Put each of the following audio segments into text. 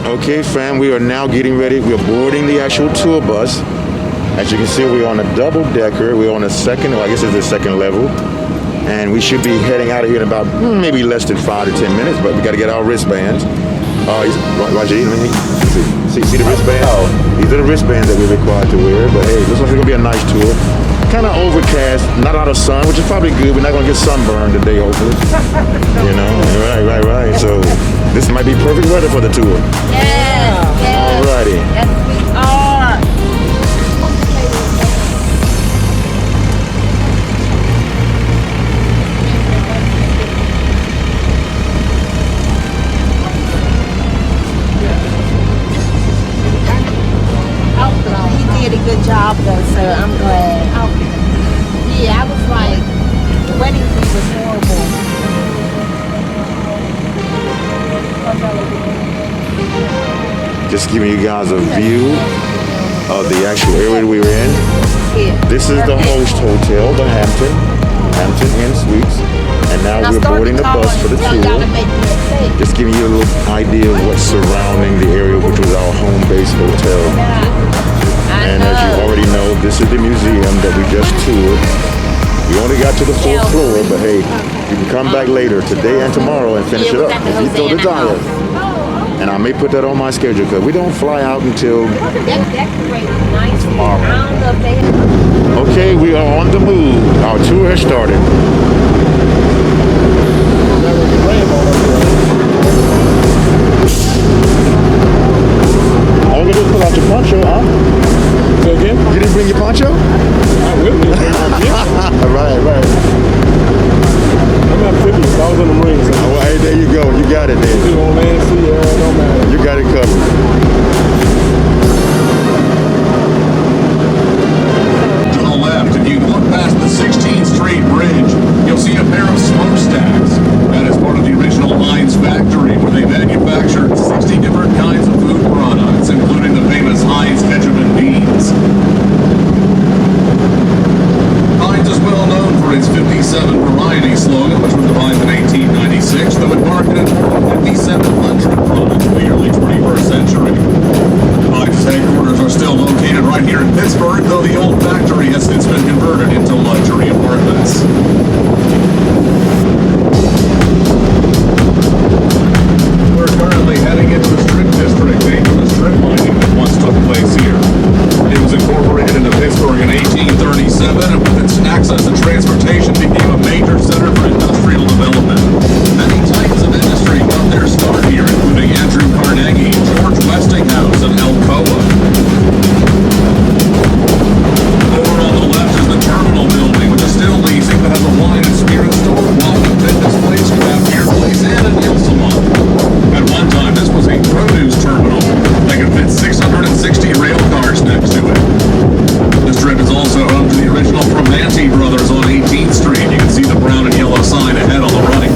Okay, fam, we are now getting ready. We are boarding the actual tour bus. As you can see, we're on a double-decker. We're on a second, well, I guess it's the second level. And we should be heading out of here in about maybe less than 5 to 10 minutes, but we got to get our wristbands. Roger, see the wristbands? Oh. These are the wristbands that we're required to wear, but hey, looks like it's going to be a nice tour. Kind of overcast, not a lot of sun, which is probably good. We're not going to get sunburned today, hopefully. You know, right. So this might be perfect weather for the tour. Yes. Alrighty. Yes, we are. He did a good job, though, sir. I'm glad. Yeah, I was like, the wedding fee was horrible. Just giving you guys a view of the actual area we were in. This is the host hotel, the Hampton Inn Suites. And now we're boarding the bus for the tour. Just giving you a little idea of what's surrounding the area, which was our home base hotel. And as you already know, this is the museum that we just toured. We only got to the 4th floor, but hey, you can come back later, today and tomorrow, and finish it up if you so desire. And I may put that on my schedule because we don't fly out until tomorrow. Okay, we are on the move. Our tour has started. All we do is pull out your poncho, huh? So again? You didn't bring your poncho? I will bring my poncho. Right. I'm not 50, so I was in the Marines. So. Oh, hey, there you go. You got it there. On land, sea, air, no matter. You got it covered. To the left, if you look past the 16th Street Bridge, you'll see a pair of smokestacks. That is part of the original Heinz factory, where they manufactured 60 different kinds of food products, including the famous Heinz ketchup and beans. Heinz is well known for its 57 variety slogan, which was devised in 1896, though it marketed more than 5,700 products in the early 21st century. Heinz's headquarters are still located right here in Pittsburgh, though the old factory has since been converted into luxury apartments. We're currently heading into the Strip District, named for the strip mining that once took place here. It was incorporated into Pittsburgh in 1837, and with its access and transportation became a major center for industrial development. Many titans of industry got their start here, including Andrew Carnegie, George Westinghouse, and A.L.W.W. Over on the left is the terminal building, which is still leasing, but has a wine and spirit store, walking fitness place, craft beer place, and a nail salon. At one time, this was a produce terminal that could fit 660 rail cars next to it. The strip is also home to the original Primanti brothers on 18th Street. You can see the brown and yellow sign ahead on the right.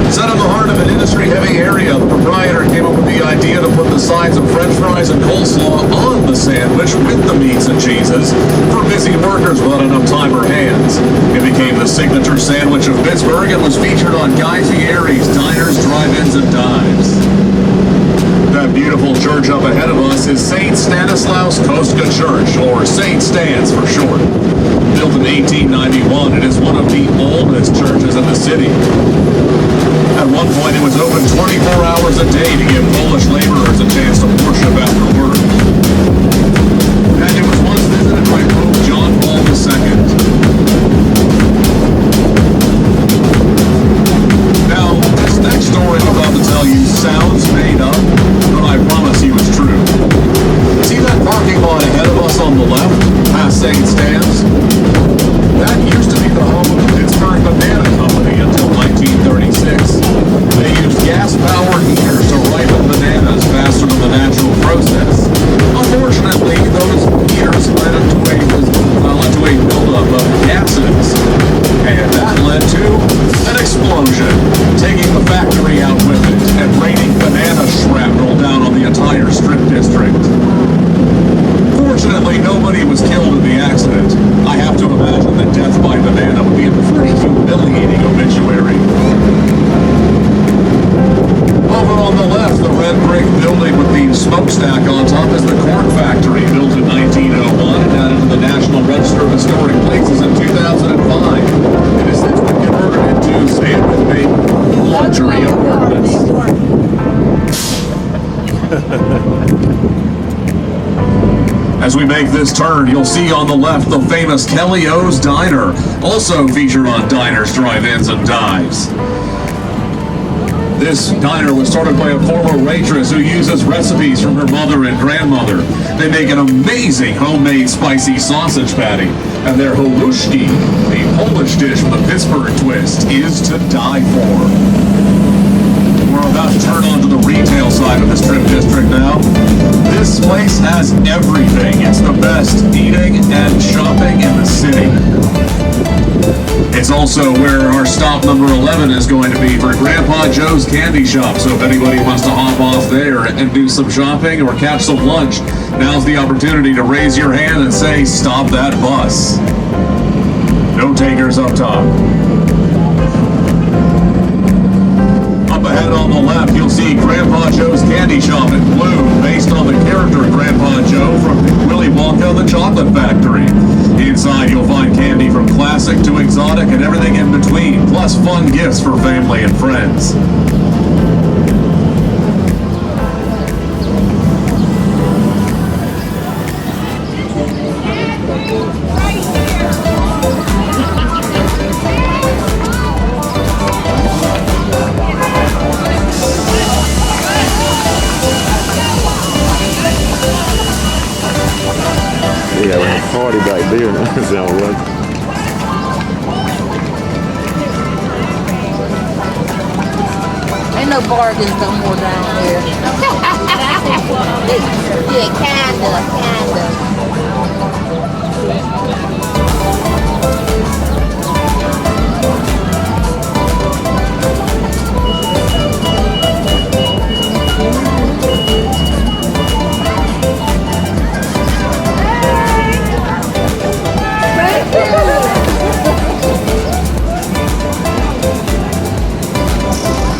Set in the heart of an industry-heavy area, the proprietor came up with the idea to put the sides of french fries and coleslaw on the sandwich with the meats and cheeses for busy workers without enough time or hands. It became the signature sandwich of Pittsburgh and was featured on Guy Fieri's diners, drive-ins, and dives. That beautiful church up ahead of us is St. Stanislaus Kostka Church, or St. Stans for short. Built in 1891, it is one of the oldest churches in the city. At one point, it was open 24 hours a day to give Polish laborers a chance to worship after work. And it was once visited by Pope John Paul II. Now, this next story I'm about to tell you sounds made up, but I promise you it's true. See that parking lot ahead of us on the left, past St. Stans? That used to be the home of the Pittsburgh Banana Company until 1936. They used gas-powered heaters to ripen bananas faster than the natural process. As we make this turn, you'll see on the left the famous Kelly O's Diner, also featured on Diners, Drive-Ins, and Dives. This diner was started by a former waitress who uses recipes from her mother and grandmother. They make an amazing homemade spicy sausage patty, and their halushki, the Polish dish with a Pittsburgh twist, is to die for. We're about to turn onto the retail side of the Strip District now. This place has everything. It's the best eating and shopping in the city. It's also where our stop number 11 is going to be for Grandpa Joe's Candy Shop. So if anybody wants to hop off there and do some shopping or catch some lunch, now's the opportunity to raise your hand and say, stop that bus. No takers up top. Up ahead on the left, you'll see Grandpa Joe's Candy Shop in blue, based on the character Grandpa Joe from Willy Wonka and the Chocolate Factory. Inside, you'll find candy from classic to exotic and everything in between, plus fun gifts for family and friends. Yeah, we're having a party back there now. Sound what? Ain't no bargains no more down here. Yeah, kinda.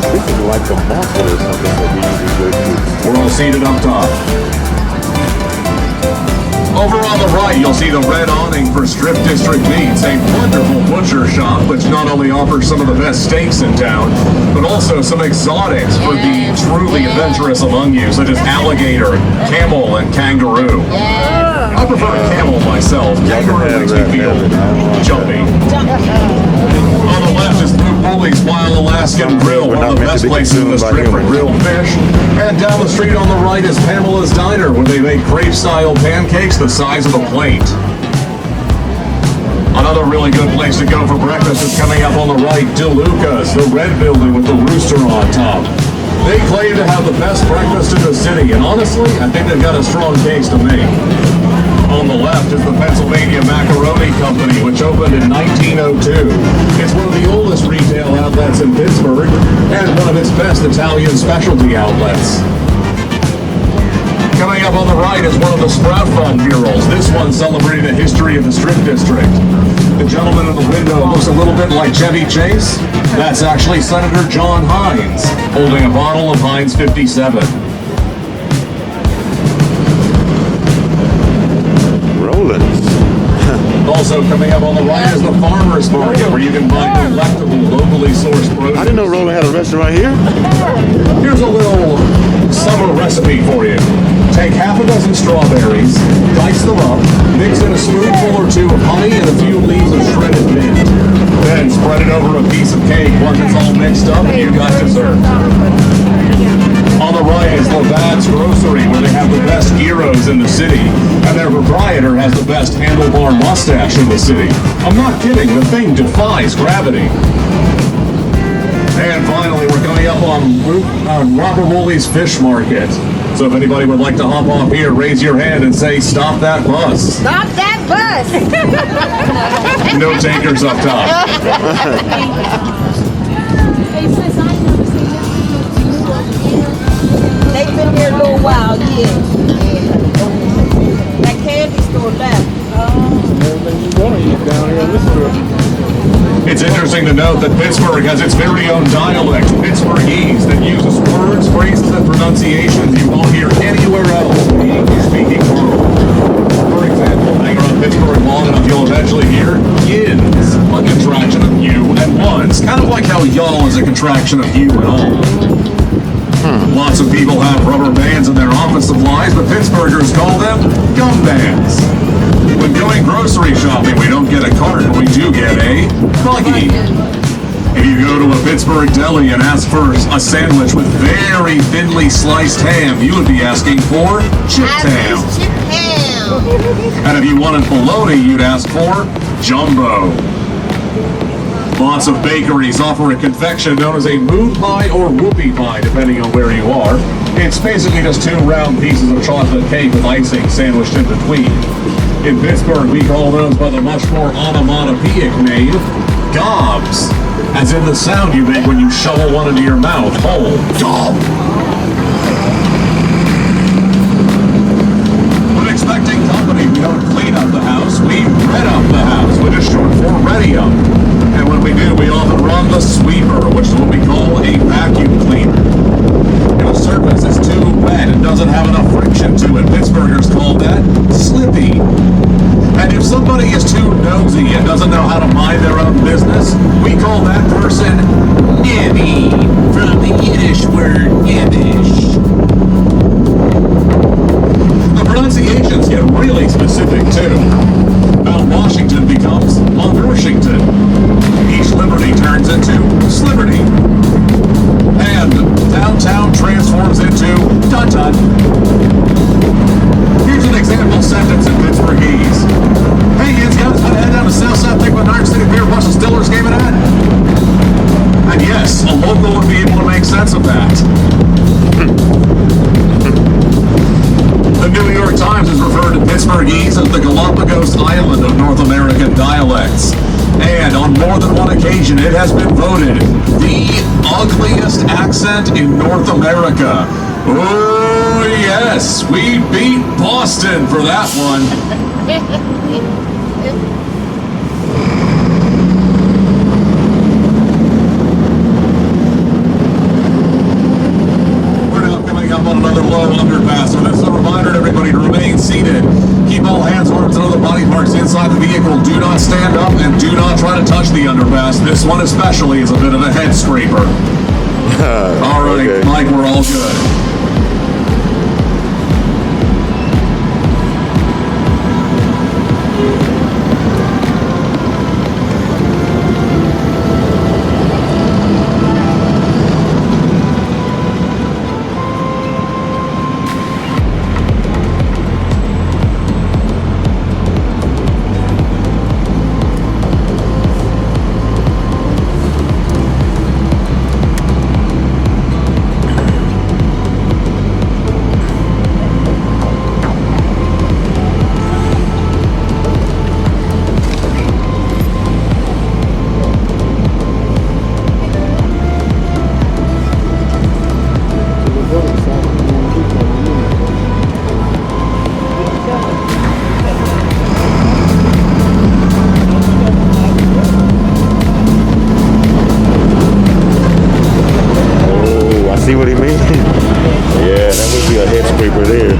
This is like a market or something that we usually go to. We're all seated up top. Over on the right, you'll see the red awning for Strip District Meats, a wonderful butcher shop which not only offers some of the best steaks in town, but also some exotics for the truly adventurous among you, such as alligator, camel, and kangaroo. I prefer camel myself. Kangaroo makes me feel jumpy. On the left is Blue Bully's Wild Alaskan Grill, one of the best places in the Strip for grilled fish. And down the street on the right is Pamela's Diner, where they make crepe-style pancakes the size of a plate. Another really good place to go for breakfast is coming up on the right, DeLuca's, the red building with the rooster on top. They claim to have the best breakfast in the city, and honestly, I think they've got a strong case to make. On the left is the Pennsylvania Macaroni Company, which opened in 1902. It's one of the oldest retail outlets in Pittsburgh, and one of its best Italian specialty outlets. Coming up on the right is one of the Sprout Fund murals, this one celebrating the history of the Strip District. The gentleman in the window looks a little bit like Chevy Chase. That's actually Senator John Hines, holding a bottle of Heinz 57. Rollins. Also coming up on the right is the Farmer's Market, where you can buy delectable, locally sourced produce. I didn't know Roland had a restaurant here. Here's a little summer recipe for you. Take half a dozen strawberries, dice them up, mix in a spoonful or two of honey and a few leaves of shredded mint. Then spread it over a piece of cake. Once it's all mixed up, you got dessert. On the right is Levad's Grocery, where they have the best gyros in the city, and their proprietor has the best handlebar mustache in the city. I'm not kidding, the thing defies gravity. And finally, we're coming up on Robert Woolley's Fish Market. So if anybody would like to hop off here, raise your hand and say, stop that bus. Stop that bus! No takers up top. They've been here a little while, yeah. That candy store left. Everything you want to eat down here in this strip. It's interesting to note that Pittsburgh has its very own dialect, Pittsburghese, that uses words, phrases, and pronunciations you won't hear anywhere else in the English-speaking world. For example, hang around Pittsburgh long enough, you'll eventually hear yins, a contraction of you and ones, kind of like how y'all is a contraction of you and all. Lots of people have rubber bands in their office supplies, but Pittsburghers call them gum bands. When going grocery shopping, we don't get a cart, but we do get a buggy. If you go to a Pittsburgh deli and ask for a sandwich with very thinly sliced ham, you would be asking for chipped ham. Chip ham. And if you wanted bologna, you'd ask for jumbo. Lots of bakeries offer a confection known as a moon pie or whoopie pie, depending on where you are. It's basically just 2 round pieces of chocolate cake with icing sandwiched in between. In Pittsburgh, we call those by the much more onomatopoeic name, gobs, as in the sound you make when you shovel one into your mouth whole. Gob! When expecting company, we don't clean up the house, we red up the house, which is short for ready up. And when we do, we often run the sweeper, which is what we call a vacuum cleaner. If a surface is too wet and doesn't have enough friction to it, Pittsburghers call that slippy. And if somebody is too nosy and doesn't know how to mind their own business, we call that person nibby, from the Yiddish word nibbish. The pronunciations get really specific too. Mount Washington becomes Mount Washington. Each Liberty turns into Sliberty. And downtown transforms into Dun-Dun. Here's an example sentence in Pittsburghese. Hey, you guys want to head down to Southside, pick up an Iron City beer, watch the Steelers game and that? And yes, a local would be able to make sense of that. The New York Times has referred to Pittsburghese as the Galapagos Island of North American dialects. And on more than one occasion, it has been voted the ugliest accent in North America. Oh, yes, we beat Boston for that one. We're now coming up on another low underpass, so this is a reminder to everybody to remain seated. Keep all hands, arms, and other body parts inside the vehicle. Do not stand up and do not try to touch the underpass. This one especially is a bit of a head scraper. All right, okay. Mike, we're all good. See what he means? Yeah, that would be a head scraper there.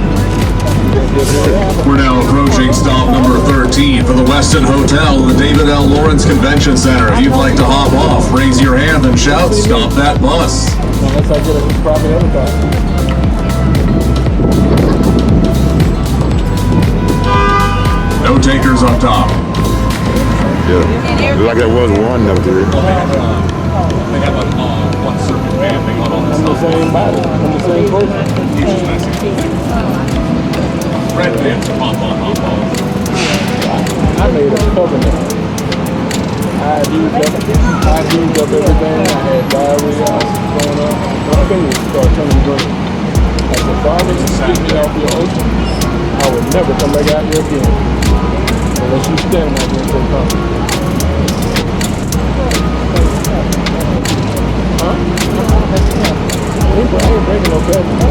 We're now approaching stop number 13 for the Westin Hotel in the David L. Lawrence Convention Center. If you'd like to hop off, raise your hand and shout, "Stop that bus." Unless I get a proper advertisement. No takers up top. Yeah. Like there was one up there. They have one certain band thing on I'm the same body. I'm the same person. Red bands pop on. I made a covenant. I used up everything. I had diarrhea going on. My fingers started turning green. I said, Father, you take me off your ocean, I will never come back out here again. Unless you stand out here and say, come. Huh? I ain't breaking no covenant.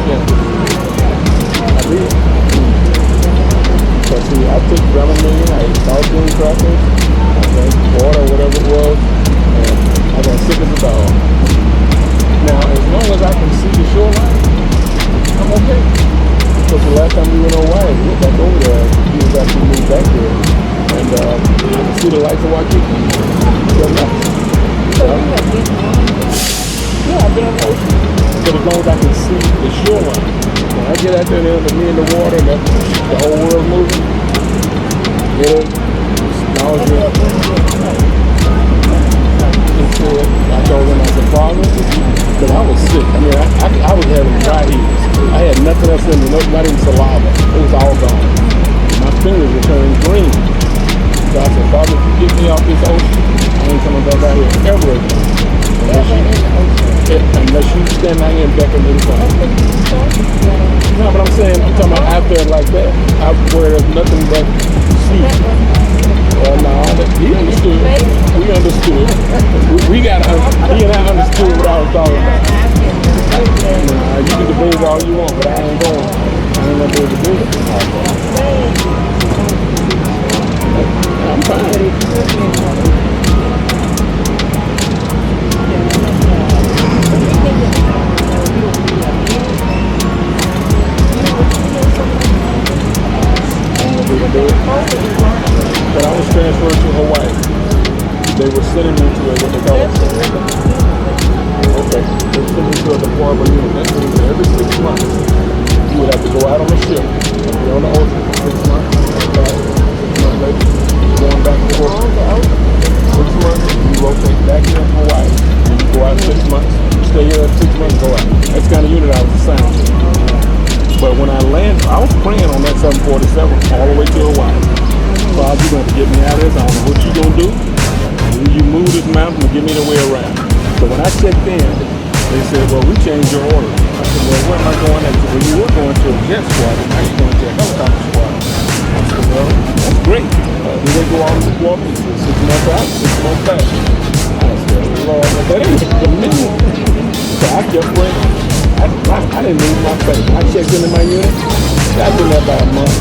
Yeah. I did. But see, I took Dramamine, I ate saltine crackers, I drank water, whatever it was, and I got sick as a dog. Now, as long as I can see the shoreline, I'm okay. Because the last time we went on Hawaii, we went back over there, he was actually moved back there, and I can see the lights of Waikiki. So nice. Yeah, I've been on the ocean. but as long as I can see the shoreline. When I get out there and me in the water and the whole world moving, it is nostalgia. I told them, I said, Father, but I was sick. I mean, I was having dry heaves. I had nothing else in me, not even saliva. It was all gone. My fingers were turning green. So I said, Father, if you get me off this ocean, I ain't coming back out here ever again. Unless you stand out here and beckon me to come. No, but I'm saying, I'm talking about out there like that, out where there's nothing but sea. Well, no, he understood. We understood. We got, he and I understood what I was talking about. You can debate all you want, but I ain't going. I ain't gonna be able to do it. I'm fine. But I was transferred to Hawaii. They were sending me to what they call okay. They were sending me to a deployable unit. That means that every 6 months you would have to go out on a ship, be on the ocean for 6 months, 6 months later, going back to work. 6 months, you rotate back here in Hawaii. You go out 6 months, you stay here 6 months, go out. That's the kind of unit I was assigned to. But when I landed, I was praying on that 747 all the way to Hawaii. Father, you're going to get me out of this. I don't know what you're going to do. Will you move this mountain and get me the way around? So when I checked in, they said, well, we changed your order. I said, well, where am I going at? Well, you were going to a jet squad, and now you're going to a helicopter squad. I said, well, that's great. Did they go all the before me? 6 months out, 6 months back. I said, Lord, that ain't the minimum. So I kept praying. I didn't lose my faith. I checked into my unit. I've been there about a month.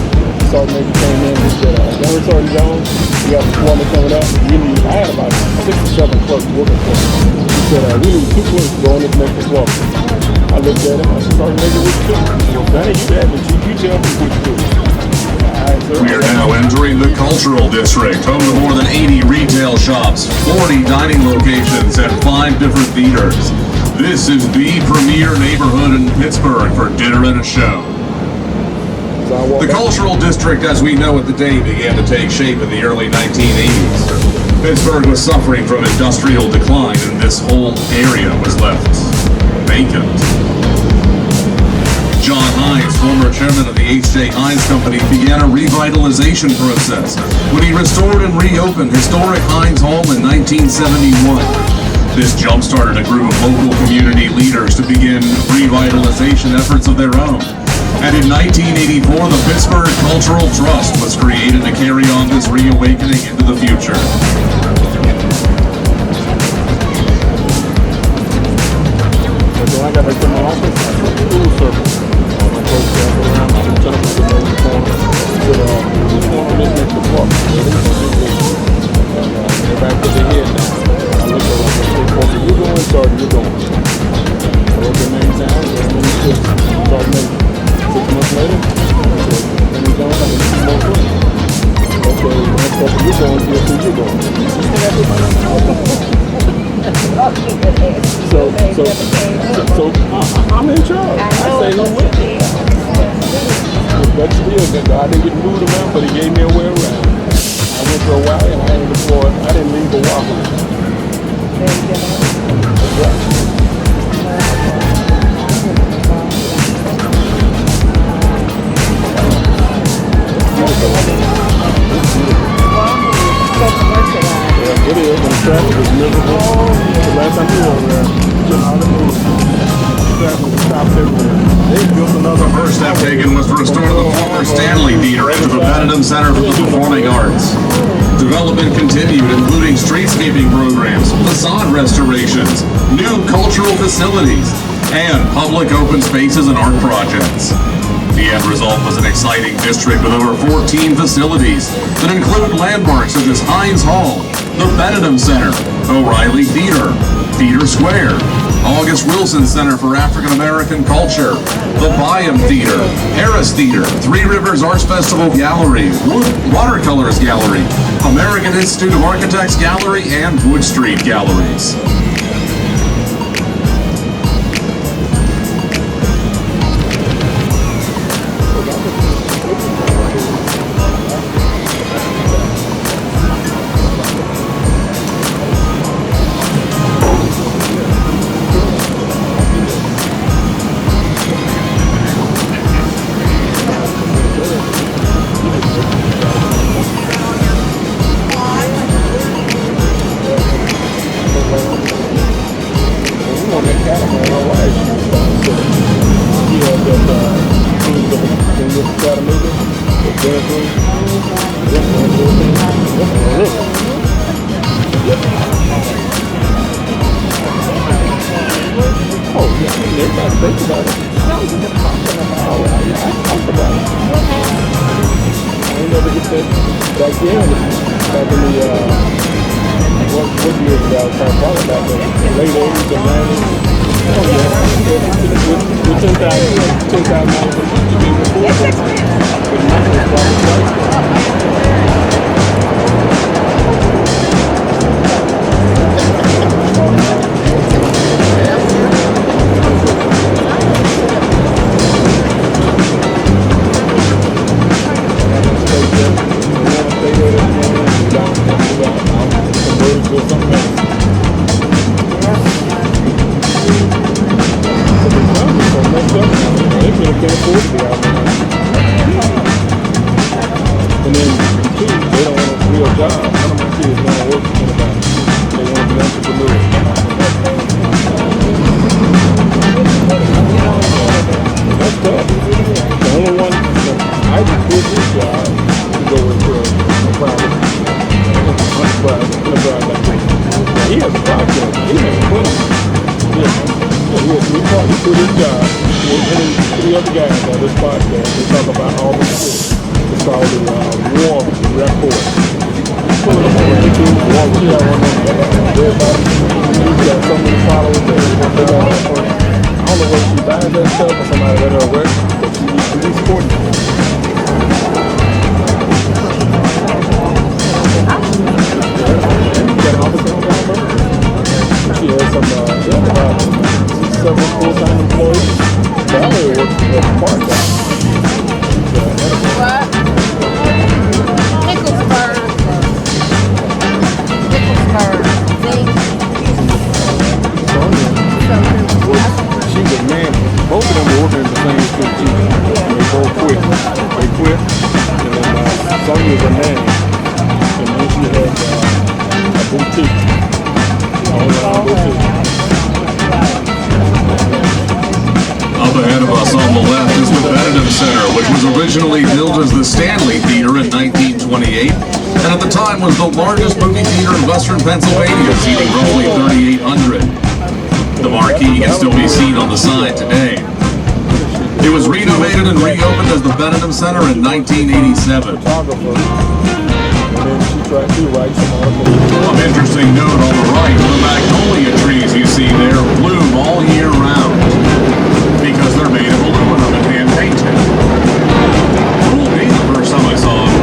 Sergeant Major came in and said, Young Sergeant Jones, we got the foreman coming up. I had about 6 or 7 clerks working for me. He said, we need 2 clerks to go on this next deployment. I looked at him. I said, Sergeant Major, what you do? He said, Danny, you have it. You tell me what you do. We are now entering the Cultural District, home to more than 80 retail shops, 40 dining locations, and 5 different theaters. This is the premier neighborhood in Pittsburgh for dinner and a show. The Cultural District, as we know it today, began to take shape in the early 1980s. Pittsburgh was suffering from industrial decline, and this whole area was left vacant. John Hines, former chairman of the H.J. Hines Company, began a revitalization process when he restored and reopened historic Hines Hall in 1971. This jump-started a group of local community leaders to begin revitalization efforts of their own. And in 1984, the Pittsburgh Cultural Trust was created to carry on this reawakening into the future. So I got back to my office, I took the school service. My folks got around, I was telling them to the corner. I said, who's going on this next department? Everybody put their head down. I looked over and said, Corporal, you're going, Sergeant, you're going. I wrote their names down, and then he said, Sergeant, 6 months later, I said, then he's going, I need 2 more friends. Okay, Corporal, you're going, yes, you're going. So I'm in charge. I say no way. But still, I didn't get moved around, but he gave me a way around. I went to Hawaii and I ain't deployed. I didn't leave Oahu. That's right. It is, and the traffic is miserable. The last time we were over there, traffic was stopped everywhere. They built another. The first step taken was to restore the former Stanley Theater into the Phatal Center for the Performing Arts. Development continued, including streetscaping programs, facade restorations, new cultural facilities, and public open spaces and art projects. The end result was an exciting district with over 14 facilities that include landmarks such as Hines Hall, the Phatal Center, O'Reilly Theater, Theater Square, August Wilson Center for African American Culture, the Byam Theater, Harris Theater, Three Rivers Arts Festival Gallery, Wood Watercolors Gallery, American Institute of Architects Gallery, and Wood Street Galleries. Everybody thinks about it. I was just talking about it. I talked about it. I ain't never get that back then. Back in the, what years ago, I was talking about the late 80s and 90s. Oh, yeah. With $10,000 a month, you can afford it. But money is probably priceless. And then, two, they don't want a real job. None of my kids want to work for anybody. They want to be entrepreneurs. That's tough. The only one, I just quit this job to go into a private enterprise like this. He has a podcast. He has a plan. He quit his job. Him and 3 other guys on this podcast. They talk about all this shit. It's called the War Report. Pull it up on YouTube, War Report. Everybody, he's got so many followers there. I don't know whether she buys that stuff or somebody let her work, but she's supporting it. She got an office in Alabama. She has some, about 7 full-time employees. Valerie works part-time. What? Nicholsburg. She's a man. Both of them were working in the same school too. They both quit. They quit. And then Sonia's a man. And then she had a boutique. Online boutique. Up ahead of us on the left is the Benedum Center, which was originally built as the Stanley Theater in 1928, and at the time was the largest movie theater in western Pennsylvania, seating roughly 3,800. The marquee can still be seen on the side today. It was renovated and reopened as the Benedum Center in 1987. An interesting note on the right, the magnolia trees you see there bloom all year round because they're made of aluminum and hand painted. Fooled me the first time I saw them.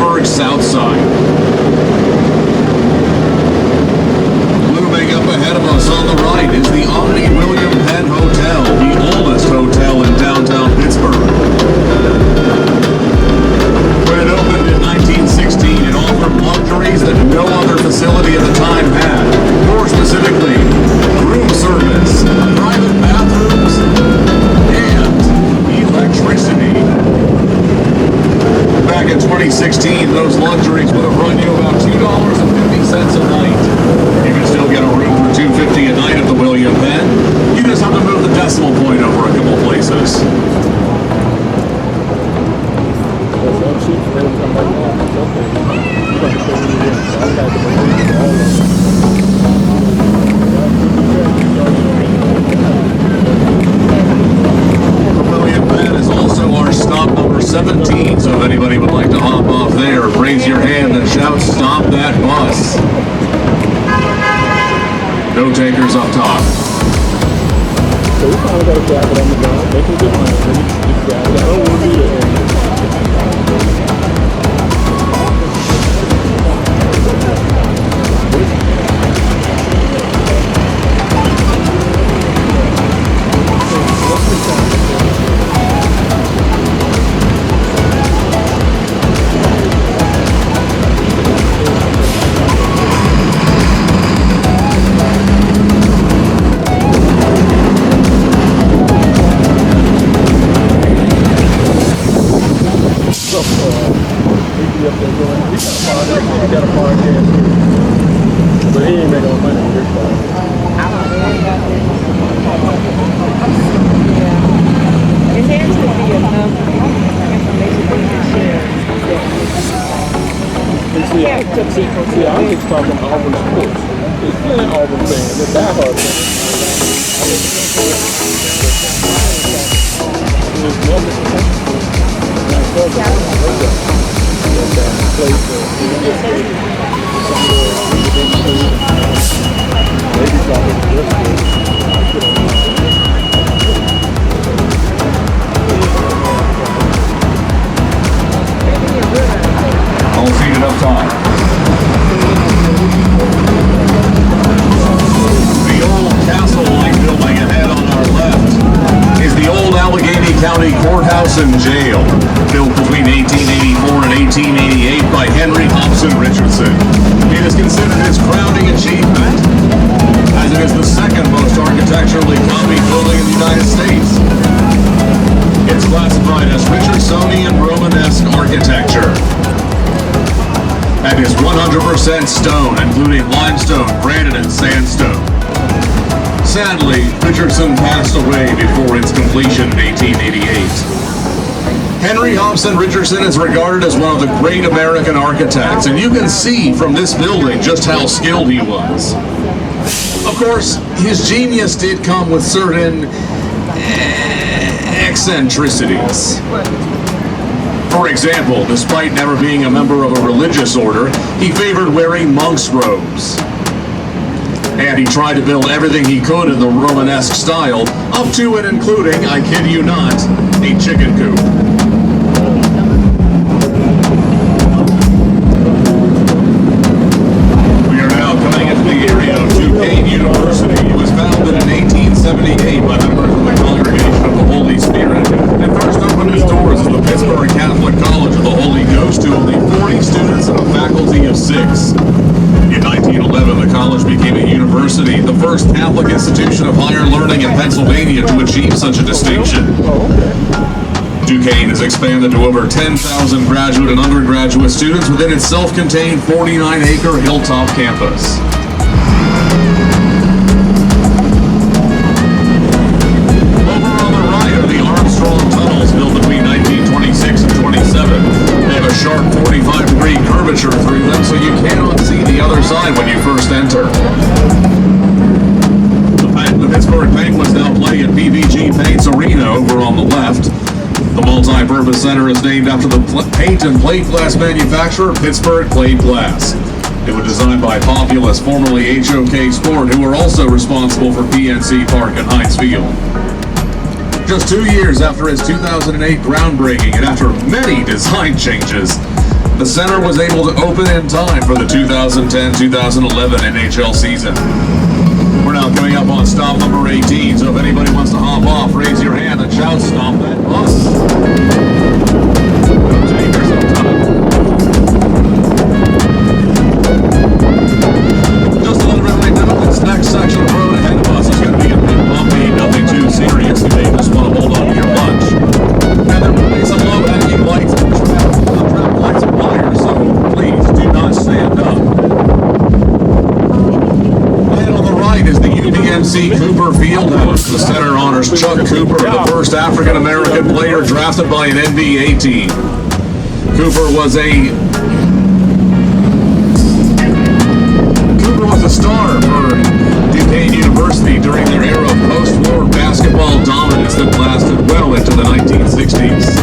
Pittsburgh South Side. Looming up ahead of us on the right is the Omni William Penn Hotel, the oldest hotel in downtown Pittsburgh. When it opened in 1916, it offered luxuries that no other facility at the time had. More specifically, room service, private bathrooms, and electricity. Back in 2016, those luxuries would have run you about $2.50 a night. You can still get a room for $2.50 a night at the William Penn. You just have to move the decimal point over a couple places. William Penn is also our stop number 17, so if anybody would like to hop off there, raise your hand and shout, "Stop that bus." No takers up top. So we finally got a jacket on the ground, making good money. I don't want to do that. See, I'm just talking Auburn sports. There's plenty of Auburn fans. They're diehard All seated up top. The old castle-like building ahead on our left is the old Allegheny County Courthouse and Jail, built between 1884 and 1888 by Henry Hobson Richardson. It is considered his crowning achievement, as it is the second most architecturally copied building in the United States. It's classified as Richardsonian Romanesque architecture and is 100% stone, including limestone, granite, and sandstone. Sadly, Richardson passed away before its completion in 1888. Henry Hobson Richardson is regarded as one of the great American architects, and you can see from this building just how skilled he was. Of course, his genius did come with certain eccentricities. For example, despite never being a member of a religious order, he favored wearing monk's robes. And he tried to build everything he could in the Romanesque style, up to and including, I kid you not, a chicken coop. We are now coming into the area of Duquesne University. It was founded in 1878 by members of the Congregation of the Holy Spirit, and first opened its doors as the Pittsburgh Catholic College of the Holy Ghost to only 40 students and a faculty of 6. In 1911, the college became a university, the first Catholic institution of higher learning in Pennsylvania to achieve such a distinction. Duquesne has expanded to over 10,000 graduate and undergraduate students within its self-contained 49-acre hilltop campus. Over on the right are the Armstrong tunnels built between 1926 and 27. They have a sharp 45-degree curvature through them, so you cannot see the other side when you first enter. The Pittsburgh Penguins now play at PVG Paints Arena over on the left. The multi-purpose center is named after the paint and plate glass manufacturer Pittsburgh Plate Glass. It was designed by Populous, formerly HOK Sport, who were also responsible for PNC Park and Heinz Field. Just 2 years after its 2008 groundbreaking and after many design changes, the center was able to open in time for the 2010-2011 NHL season. We're now coming up on stop number 18, so if anybody wants to hop off, raise your hand and shout, "Stop that bus!" Don't take yourself time. Just to let everybody know, this next section of road ahead of us is going to be a bit bumpy, nothing too serious. You may just want to hold on to your lunch. And there will be some low-hanging lights and traffic lights and wires, so please do not stand up. And on the right is the UBMC Cooper Fieldhouse. The center honors Chuck Cooper, the first African-American player drafted by an NBA team. Cooper was a star for Duquesne University during their era of post-war basketball dominance that lasted well into the 1960s.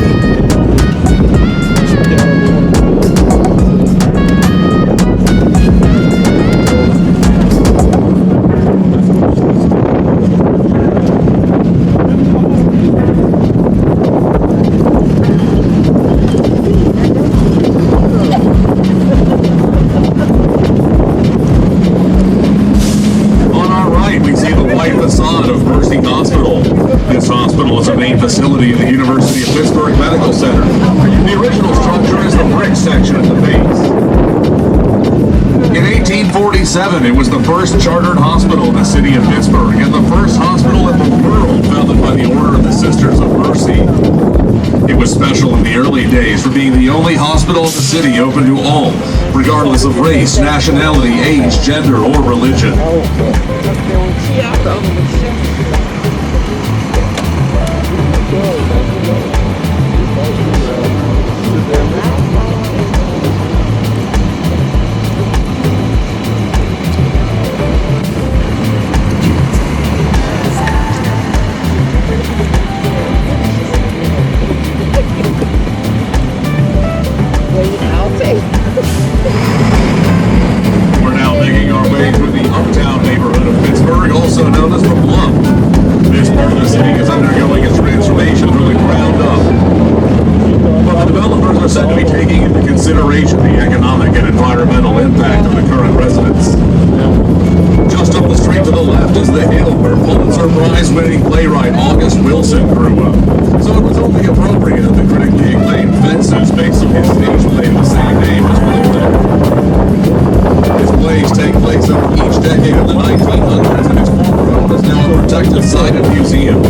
Facility in the University of Pittsburgh Medical Center. The original structure is the brick section at the base. In 1847, it was the first chartered hospital in the city of Pittsburgh and the first hospital in the world founded by the Order of the Sisters of Mercy. It was special in the early days for being the only hospital in the city open to all, regardless of race, nationality, age, gender, or religion. We're now making our way through the uptown neighborhood of Pittsburgh, also known as the Bluff. This part of the city is undergoing a transformation from the ground up. But the developers are said to be taking into consideration the economic and environmental impact of the current residents. Just up the street to the left is the Hill, where Pulitzer Prize-winning playwright August Wilson grew up. So it was only appropriate that the critically acclaimed Fences based on his stage play of the same name was played there. His plays take place over each decade of the 1900s, and his former home is now a protected site and museum.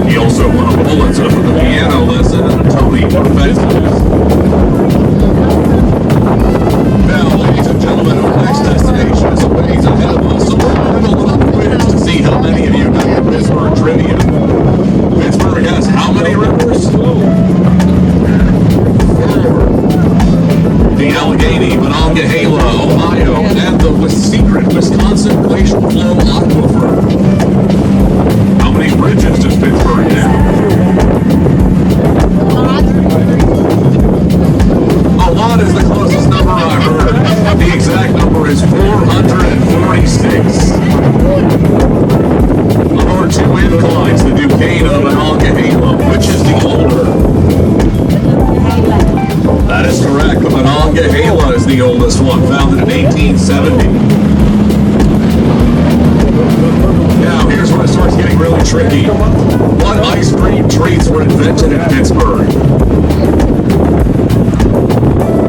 He also won a Pulitzer for the piano lesson and a Tony for Fences. Now, ladies and gentlemen, our next destination is a ways ahead of us, so we're going to build up quiz to see how many of you know your Pittsburgh trivia. Pittsburgh has how many rivers? 4. The Allegheny, Monongahela, Ohio, and the secret Wisconsin glacial flow aquifer. How many bridges does Pittsburgh have? A lot is the closest number I've heard. The exact number is 446. Of our two inclines, the Duquesne and the Monongahela, which is the older? That is correct. The Monongahela is the oldest one, founded in 1870. Now, here's where it starts getting really tricky. What ice cream treats were invented in Pittsburgh?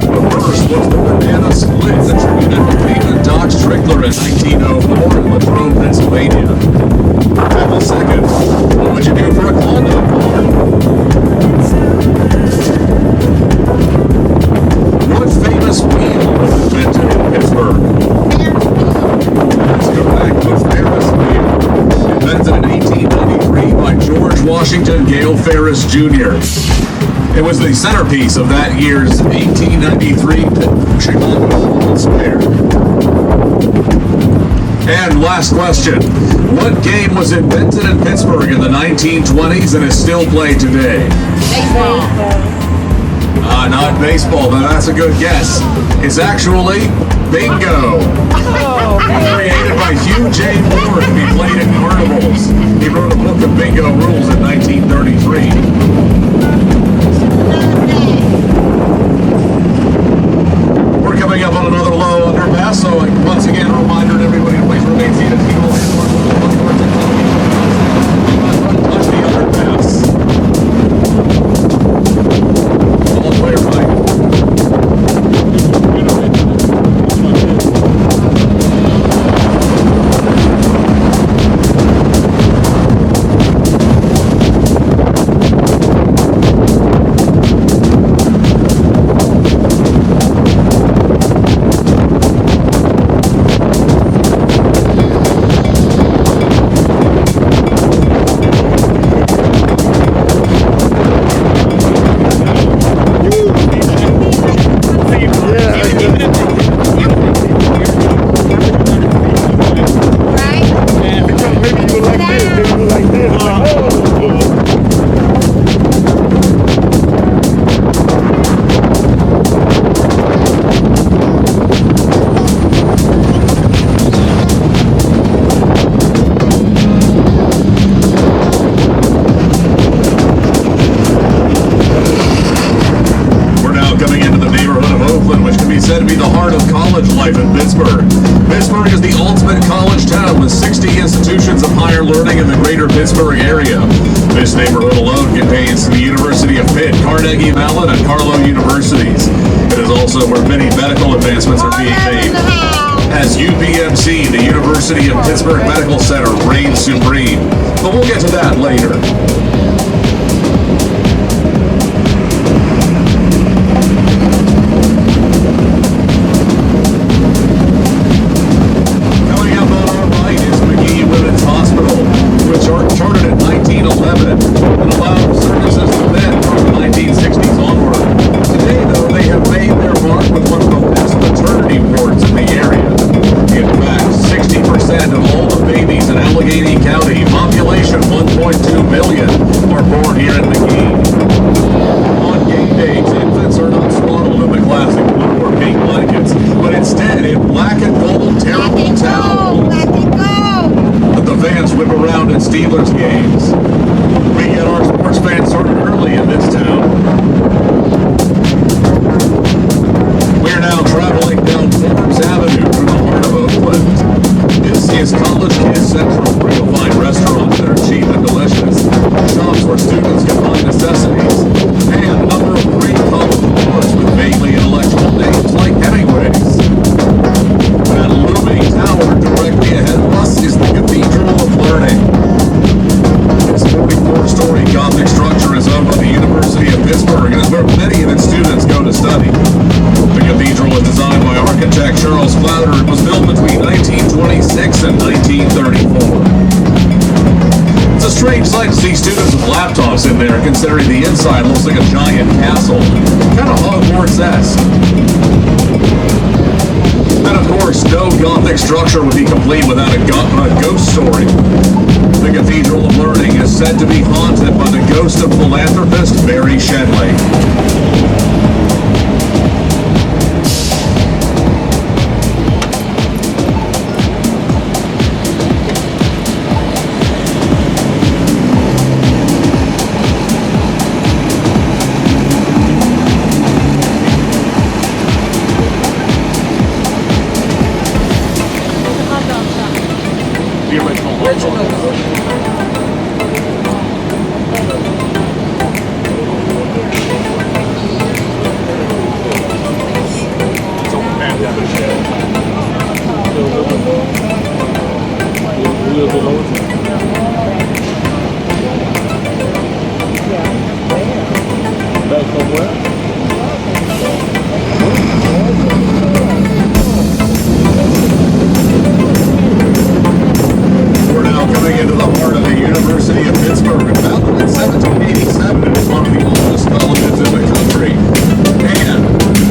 The first was the banana split, attributed to Peyton Dodge Strickler in 1904 in Latrobe, Pennsylvania. And the second, what would you do for a Klondike bar? What famous wheel was invented in Pittsburgh? Let's go back to the Ferris wheel. Invented in 1893 by George Washington Gale Ferris Jr. It was the centerpiece of that year's 1893 Chicago World's Fair. And last question. What game was invented in Pittsburgh in the 1920s and is still played today? Baseball. Not baseball, but that's a good guess. It's actually bingo. Created by Hugh J. Moore to be played at carnivals. He wrote a book of bingo rules in 1933. Right? Maybe you go like this. Maybe you go like this. We're now coming into the neighborhood of Oakland, which can be said to be the heart of college life in Pittsburgh. Pittsburgh is the ultimate college town with 60 institutions of higher learning in the greater Pittsburgh area. This neighborhood alone contains the University of Pitt, Carnegie Mellon, and Carlow universities. It is also where many medical advancements are being made. As UPMC, the University of Pittsburgh Medical Center, reigns supreme. But we'll get to that later. Coming up on our right is McGee Women's Hospital, which chartered in 1911 and allowed services to men from the 1960s onward. Today, though, they have made their mark with one of the best maternity wards in the area. In fact, 60% of all the babies in Allegheny County, population 1.2 million, are born here in McGee. On game days, infants are not swaddled in the classic blue or pink blankets, but instead in black and gold terrible towels. Let it go. The fans whip around at Steelers games. We get our sports fans started early in this town. We're now traveling down Forbes Avenue through the heart of Oakland. This is College Kids Central, where you'll find restaurants that are cheap and delicious, shops where students can find necessities, and a number of great college bars with vaguely intellectual names like Hemingway's. That looming tower directly ahead of us is the Cathedral of Learning. This 44-story Gothic structure is owned by the University of Pittsburgh and is where many of its students go to study. The cathedral was designed by architect Charles Clouder and was built between 1926 and 1934. It's a strange sight to see students with laptops in there, considering the inside looks like a giant castle. Kind of Hogwarts-esque. And of course, no Gothic structure would be complete without a ghost story. The Cathedral of Learning is said to be haunted by the ghost of philanthropist Mary Shedley. We're now coming into the heart of the University of Pittsburgh. Founded in 1787, it is one of the oldest colleges in the country and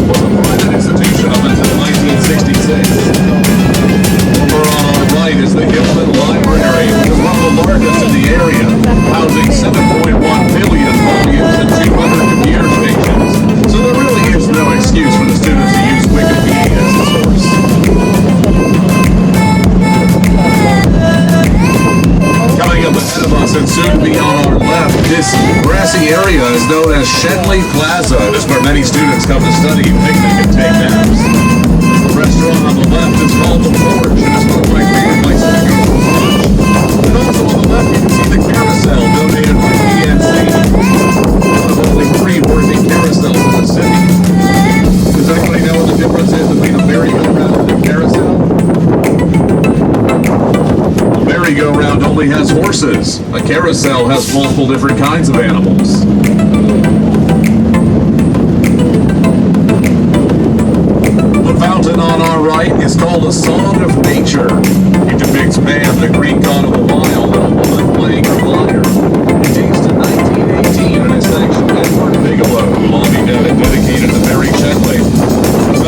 was a private institution up until 1966. Over on our right is the Gilman Library, which is one of the largest in the area, housing 7.1 billion volumes and 200 computer stations. So there really is no excuse for the students to use Wikipedia as a source. Coming up ahead of us and soon to be on our left, this grassy area is known as Shedley Plaza. It is where many students come to study, picnic, and take naps. The restaurant on the left is called The Porch, and it's one of my favorite places to go for lunch. And also on the left, you can see the carousel donated by PNC. One of only 3 working carousels in the city. Does anybody know what the difference is between a merry-go-round and a carousel? A merry-go-round only has horses. A carousel has multiple different kinds of animals. The fountain on our right is called a Song of Nature. It depicts Pan, the Greek god of the wild, and a woman playing a lyre. It dates to 1918 and is thanks to Edward Bigelow, who lobbied and dedicated to Mary Shedley. The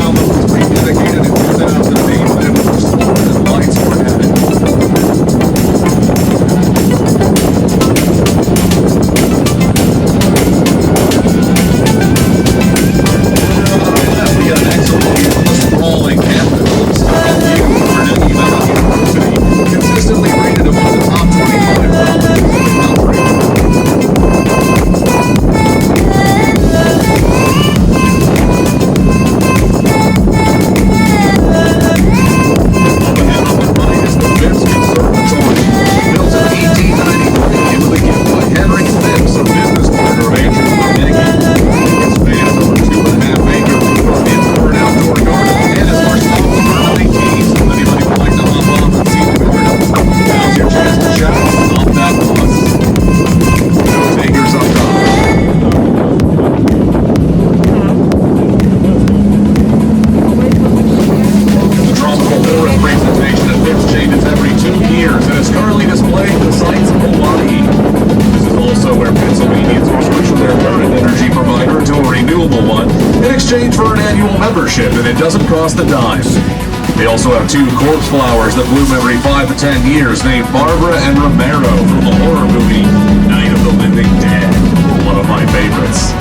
doesn't cross the dime. They also have two corpse flowers that bloom every 5 to 10 years named Barbara and Romero from the horror movie Night of the Living Dead, one of my favorites.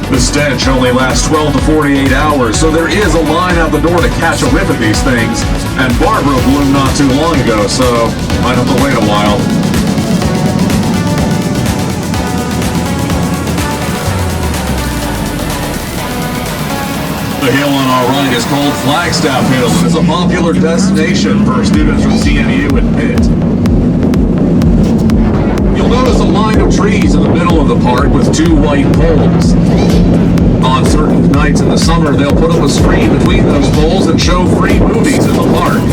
The stench only lasts 12 to 48 hours, so there is a line out the door to catch a whiff of these things, and Barbara bloomed not too long ago, so might have to wait a while. The hill on our right is called Flagstaff Hill and is a popular destination for students from CMU and Pitt. You'll notice a line of trees in the middle of the park with two white poles. On certain nights in the summer, they'll put up a screen between those poles and show free movies in the park.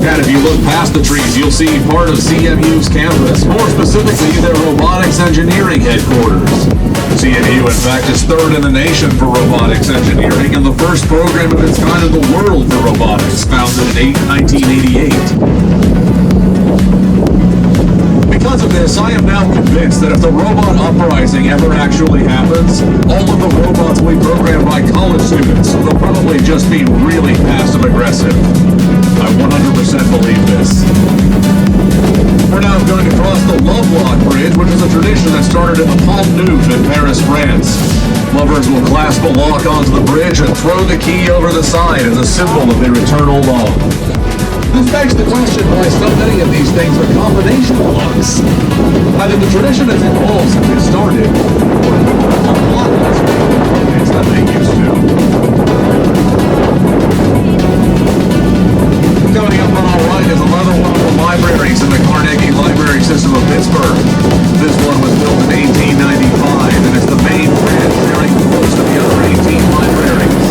And if you look past the trees, you'll see part of CMU's campus, more specifically their robotics engineering headquarters. CMU, in fact, is third in the nation for robotics engineering and the first program of its kind in the world for robotics, founded in 1988. Because of this, I am now convinced that if the robot uprising ever actually happens, all of the robots will be programmed by college students, so they'll probably just be really passive-aggressive. I 100% believe this. We're now going to cross the Lovelock Bridge, which is a tradition that started in the Pont Neuf in Paris, France. Lovers will clasp a lock onto the bridge and throw the key over the side as a symbol of their eternal love. This begs the question why so many of these things are combination locks. Either the tradition has evolved since it started, or a lot less complicated than they used to. Coming up on our right is another one of the libraries in the Carnegie Library System of Pittsburgh. This one was built in 1895 and is the main branch sharing most of the other 18 libraries.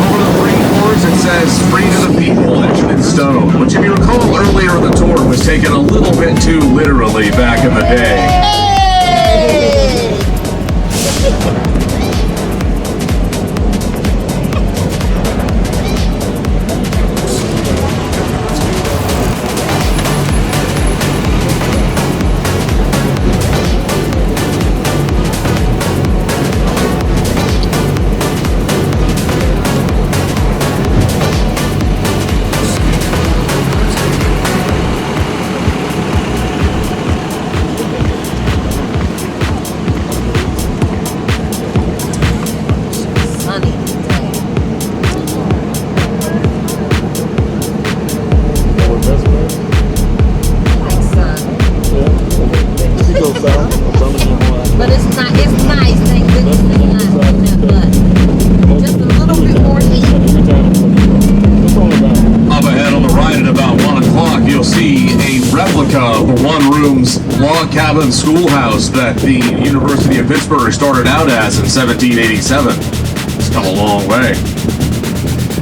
Over the green doors it says "Free to the People" etched in stone, which if you recall earlier in the tour was taken a little bit too literally back in the day. Cabin schoolhouse that the University of Pittsburgh started out as in 1787. It's come a long way.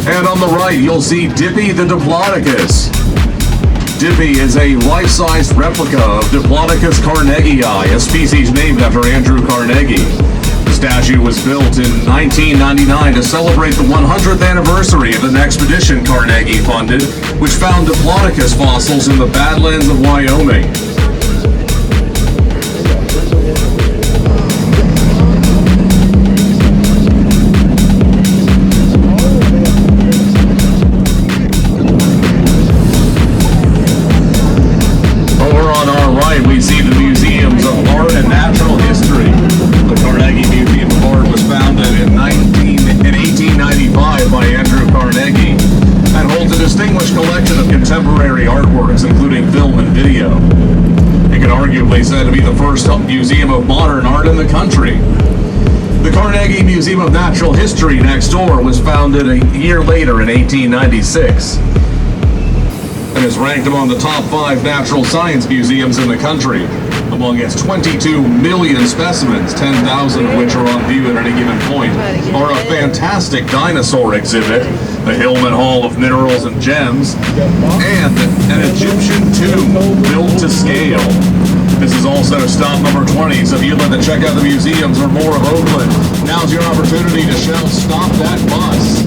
And on the right, you'll see Dippy the Diplodocus. Dippy is a life-size replica of Diplodocus carnegii, a species named after Andrew Carnegie. The statue was built in 1999 to celebrate the 100th anniversary of an expedition Carnegie funded, which found Diplodocus fossils in the Badlands of Wyoming. We see the museums of art and natural history. The Carnegie Museum of Art was founded in 1895 by Andrew Carnegie and holds a distinguished collection of contemporary artworks, including film and video. It can arguably be said to be the first museum of modern art in the country. The Carnegie Museum of Natural History next door was founded a year later in 1896. And is ranked among the top 5 natural science museums in the country. Among its 22 million specimens, 10,000 of which are on view at any given point, are a fantastic dinosaur exhibit, the Hillman Hall of Minerals and Gems, and an Egyptian tomb built to scale. This is also stop number 20, so if you'd like to check out the museums or more of Oakland, now's your opportunity to shout, "Stop that bus!"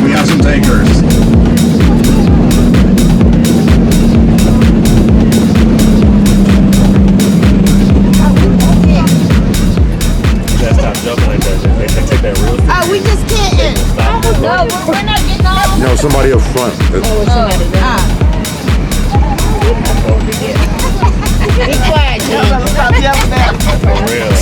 We have some takers. we just kidding. No, we're not getting off. No, somebody up front. Be quiet, Jay. For real.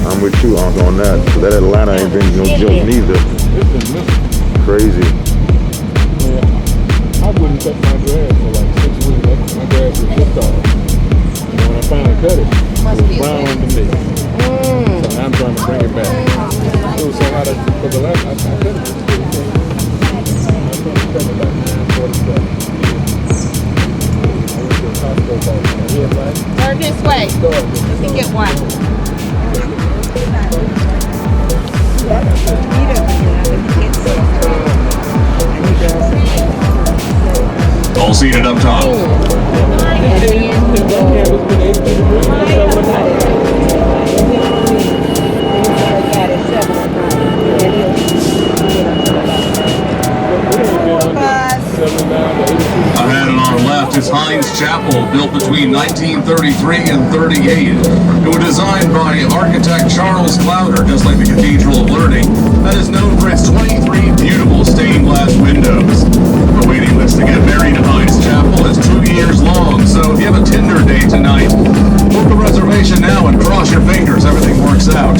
I'm with you on that. So that Atlanta ain't been no joke neither. It's been missing. Crazy. Yeah. I wouldn't cut my grass for like 6 weeks. My grass was just off. And when I finally cut it, it was brown to me. So now I'm trying to bring it back. So how to, for the last, I cut it. I cut it about 9:47. Turn this way. You can get one. All seated up top. Ahead and on our left is Heinz Chapel, built between 1933 and 38. It was designed by architect Charles Clowder, just like the Cathedral of Learning, that is known for its 23 beautiful stained glass windows. The waiting list to get married at Heinz Chapel is 2 years long, so if you have a Tinder date tonight, book a reservation now and cross your fingers everything works out.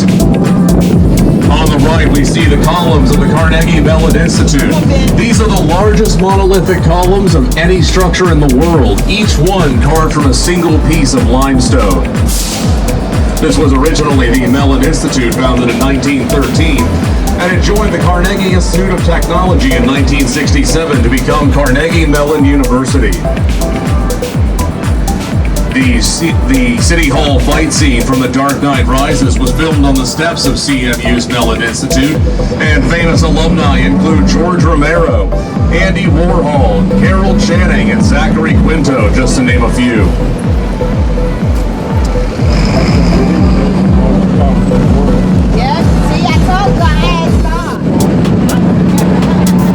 On the right, we see the columns of the Carnegie Mellon Institute. These are the largest monolithic columns of any structure in the world, each one carved from a single piece of limestone. This was originally the Mellon Institute, founded in 1913, and it joined the Carnegie Institute of Technology in 1967 to become Carnegie Mellon University. The City Hall fight scene from The Dark Knight Rises was filmed on the steps of CMU's Mellon Institute, and famous alumni include George Romero, Andy Warhol, Carol Channing, and Zachary Quinto, just to name a few. Yes, see, I told you I had stop.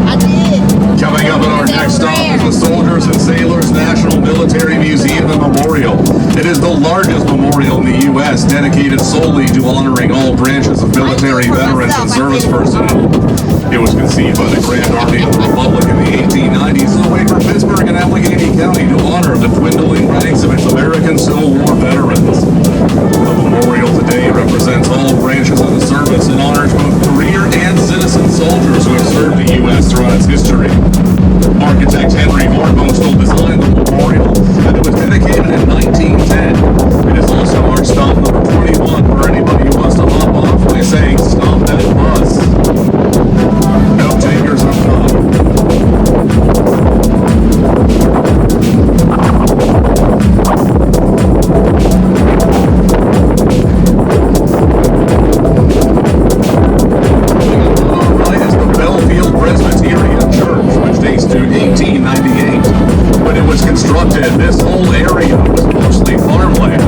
I did. Coming up at our next stop is the Soldiers and Sailors National Military Museum and Memorial. It is the largest memorial in the U.S. dedicated solely to honoring all branches of military veterans and service personnel. It was conceived by the Grand Army of the Republic in the 1890s as a way for Pittsburgh and Allegheny County to honor the dwindling ranks of its American Civil War veterans. The memorial today represents all branches of the service and honors both career and citizen soldiers who have served the U.S. throughout its history. Architect Henry Harbostel designed the memorial, and it was dedicated in 1910. It is also our stop number 21 for anybody who wants to hop off by saying stop that bus. Note takers up top. When it was constructed, this whole area was mostly farmland.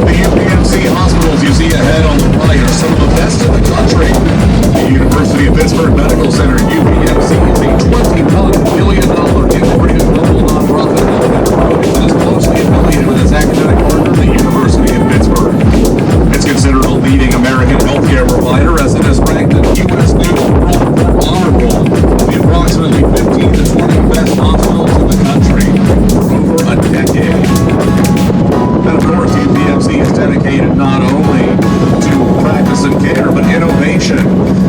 The UPMC hospitals you see ahead on the right are some of the best in the country. The University of Pittsburgh Medical Center, UPMC, is a $21 billion integrated global nonprofit health enterprise that is closely affiliated with its academic partner, the University of Pittsburgh. It's considered a leading American healthcare provider as it has ranked the U.S. News and World Report Honor Roll of the approximately 15 to 20 best hospitals in the country for over a decade. And of course, UPMC is dedicated not only to practice and care, but innovation.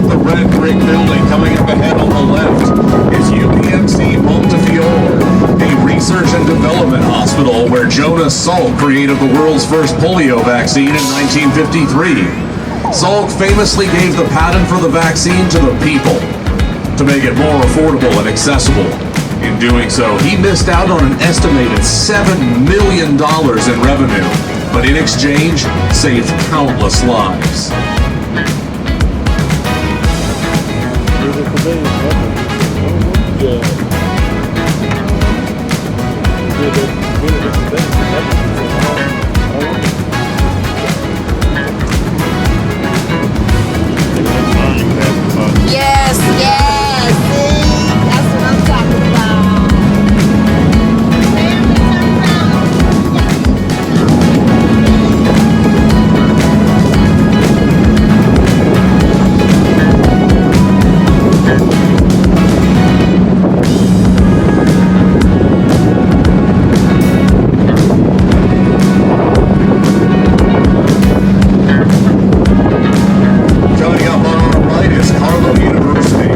The red brick building coming up ahead on the left is UPMC Montefiore, a research and development hospital where Jonas Salk created the world's first polio vaccine in 1953. Salk famously gave the patent for the vaccine to the people to make it more affordable and accessible. In doing so, he missed out on an estimated $7 million in revenue. but in exchange, saved countless lives. Yes, yes. See, that's what I'm talking about. Coming up on our right is Carlo University.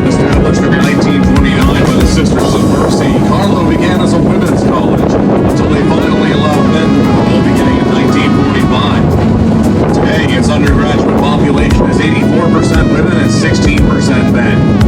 Established in 1929 by the Sisters of Mercy, Carlo began as a women's college until they finally allowed men to enroll beginning in 1945. Today, its undergraduate population is 84% women and 16% men.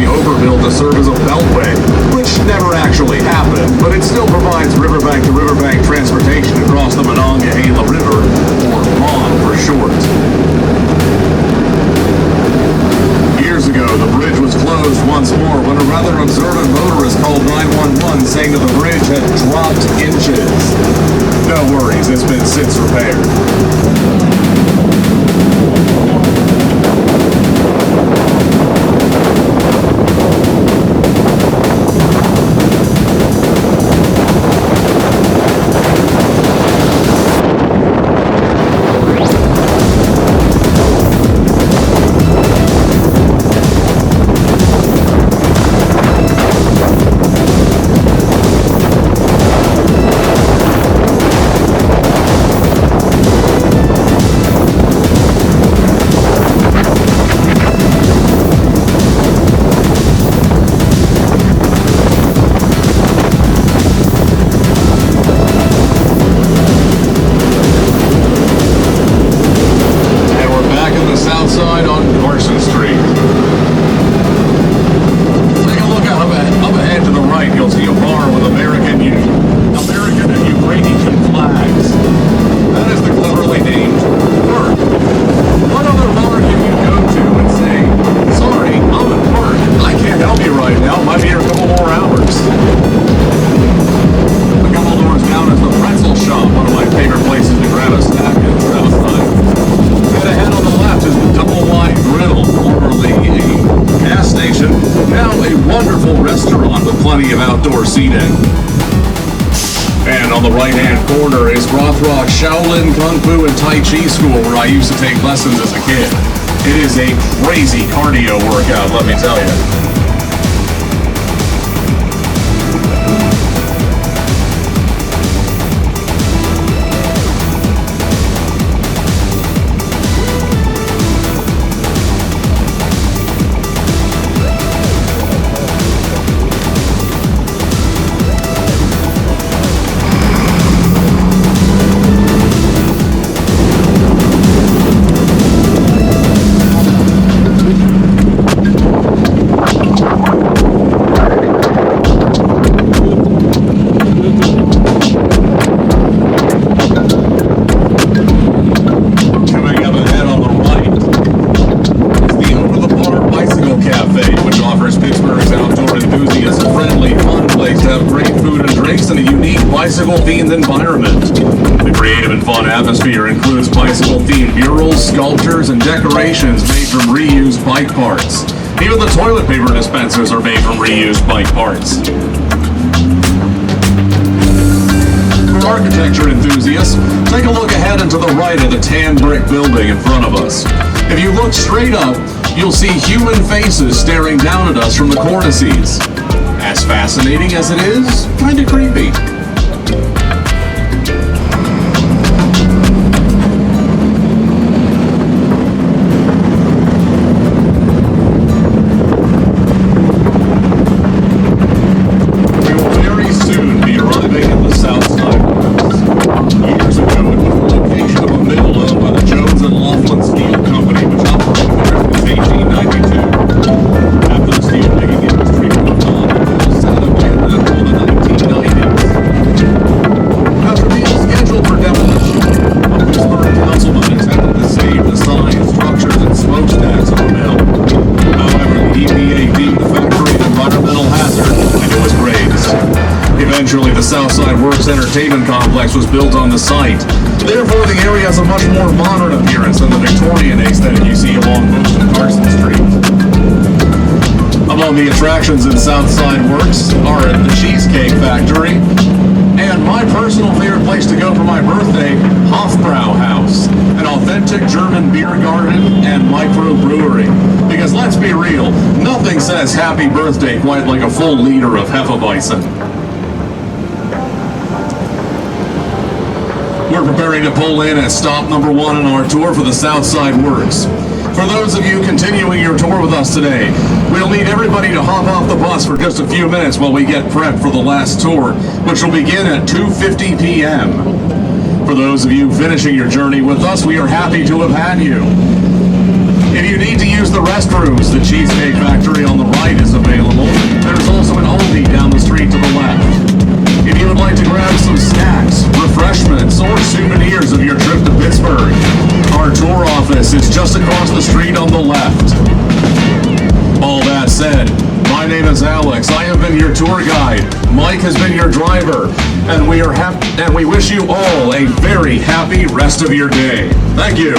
overbuilt to serve as a beltway, which never actually happened, but it still provides riverbank to riverbank transportation across the Monongahela River, or MON for short. Years ago, the bridge was closed once more when a rather observant motorist called 911 saying that the bridge had dropped inches. No worries, it's been since repaired. Wine seating. And on the right-hand corner is Rothrock Shaolin Kung Fu and Tai Chi School, where I used to take lessons as a kid. It is a crazy cardio workout, let me tell you. Bicycle-themed environment. The creative and fun atmosphere includes bicycle-themed murals, sculptures, and decorations made from reused bike parts. Even the toilet paper dispensers are made from reused bike parts. For architecture enthusiasts, take a look ahead and to the right of the tan brick building in front of us. If you look straight up, you'll see human faces staring down at us from the cornices. As fascinating as it is, kinda creepy. Entertainment complex was built on the site. Therefore, the area has a much more modern appearance than the Victorian aesthetic you see along most of Carson Street. Among the attractions in Southside Works are the Cheesecake Factory, and my personal favorite place to go for my birthday, Hofbrauhaus, an authentic German beer garden and microbrewery. Because let's be real, nothing says happy birthday quite like a full liter of Hefeweizen. We're preparing to pull in at stop number 1 on our tour for the Southside Works. For those of you continuing your tour with us today, we'll need everybody to hop off the bus for just a few minutes while we get prepped for the last tour, which will begin at 2:50 p.m. For those of you finishing your journey with us, we are happy to have had you. If you need to use the restrooms, the Cheesecake Factory on the right is available. There's also an Aldi down the street to the left. If you would like to grab some snacks, refreshments, or souvenirs of your trip to Pittsburgh, our tour office is just across the street on the left. All that said, my name is Alex. I have been your tour guide. Mike has been your driver, and we wish you all a very happy rest of your day. Thank you.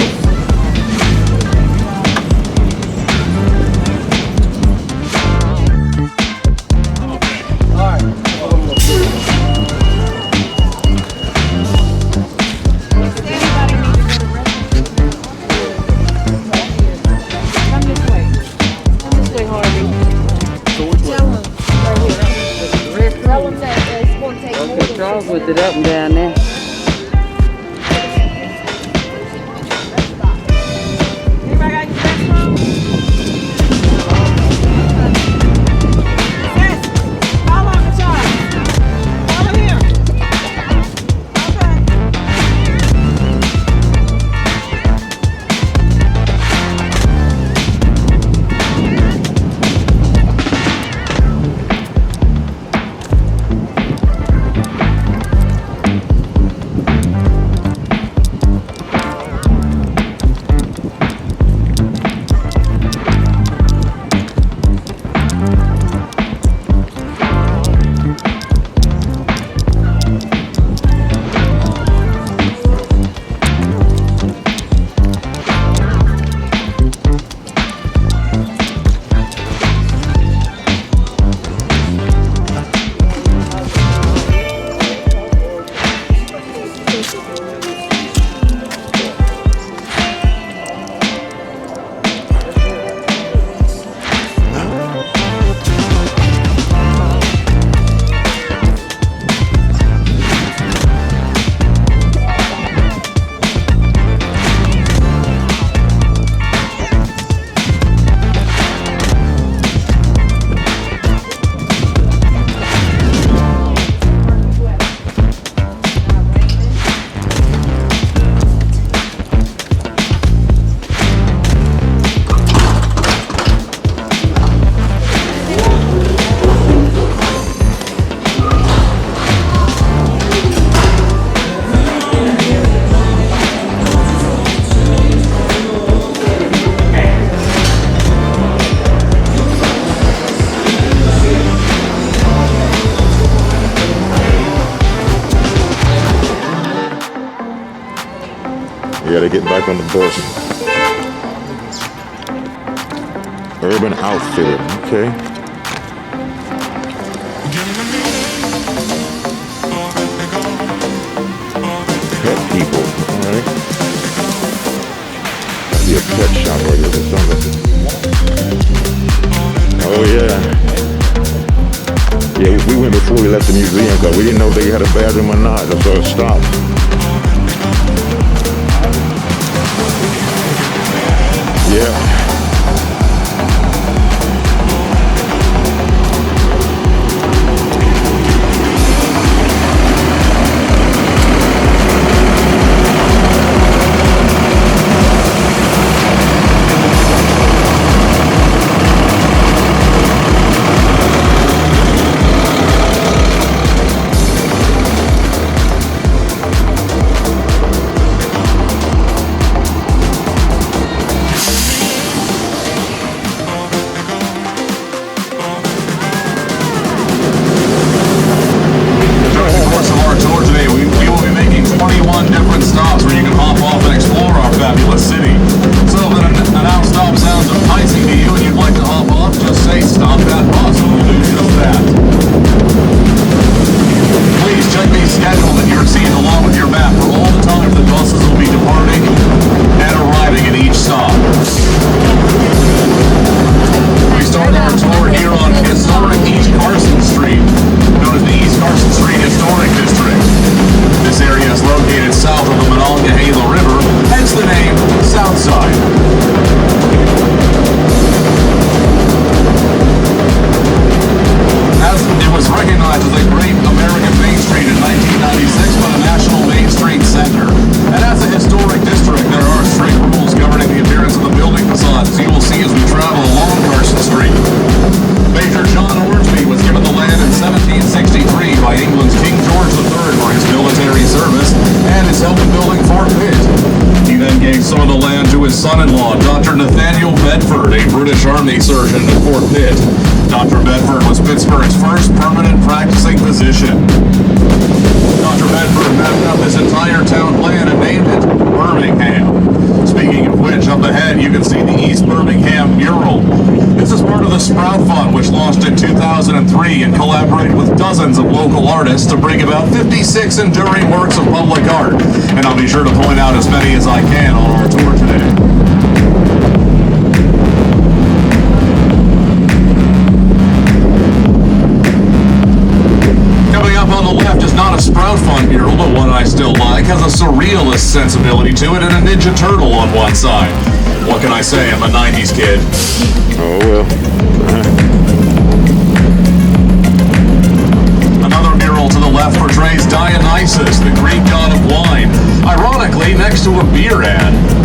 With it up and down there. gotta get back on the bus. Urban Outfitter, okay. Pet people, alright. That'd be a pet shop right here or something. Oh yeah. Yeah, we went before we left the museum because we didn't know if they had a bathroom or not, so it stopped. Yeah. Surgeon at Fort Pitt. Dr. Bedford was Pittsburgh's first permanent practicing physician. Dr. Bedford mapped out this entire town plan and named it Birmingham. Speaking of which, up ahead you can see the East Birmingham mural. This is part of the Sprout Fund, which launched in 2003 and collaborated with dozens of local artists to bring about 56 enduring works of public art. And I'll be sure to point out as many as I can on our tour today. On the left is not a Sprout Fund mural, but one I still like. Has a surrealist sensibility to it and a Ninja Turtle on one side. What can I say? I'm a 90s kid. Oh, well. Another mural to the left portrays Dionysus, the Greek god of wine, ironically next to a beer ad.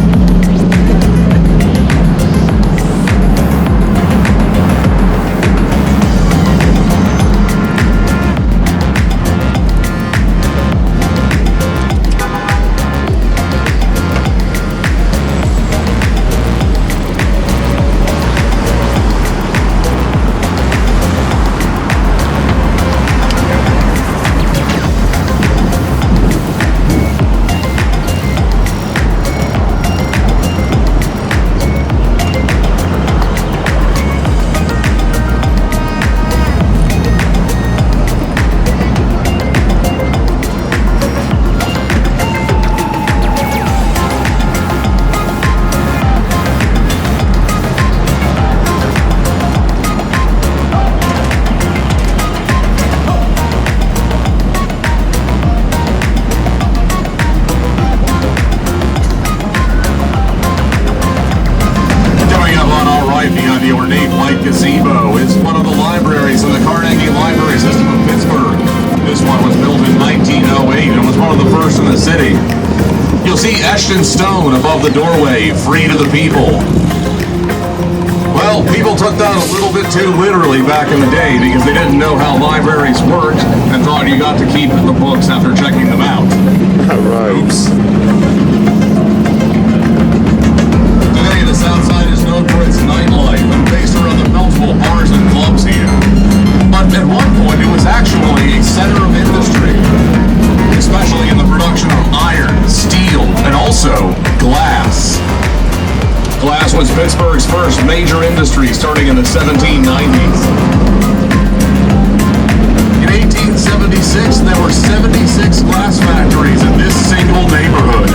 Gazebo is one of the libraries in the Carnegie Library System of Pittsburgh. This one was built in 1908 and was one of the first in the city. You'll see etched in stone above the doorway, free to the people. Well, people took that a little bit too literally back in the day because they didn't know how libraries worked and thought you got to keep the books after checking them out. Right. Oops. Today, the South Side is known for its nightlife and based around the multiple bars and clubs here. But at one point, it was actually a center of industry, especially in the production of iron, steel, and also glass. first major industry starting in the 1790s. In 1876, there were 76 glass factories in this single neighborhood.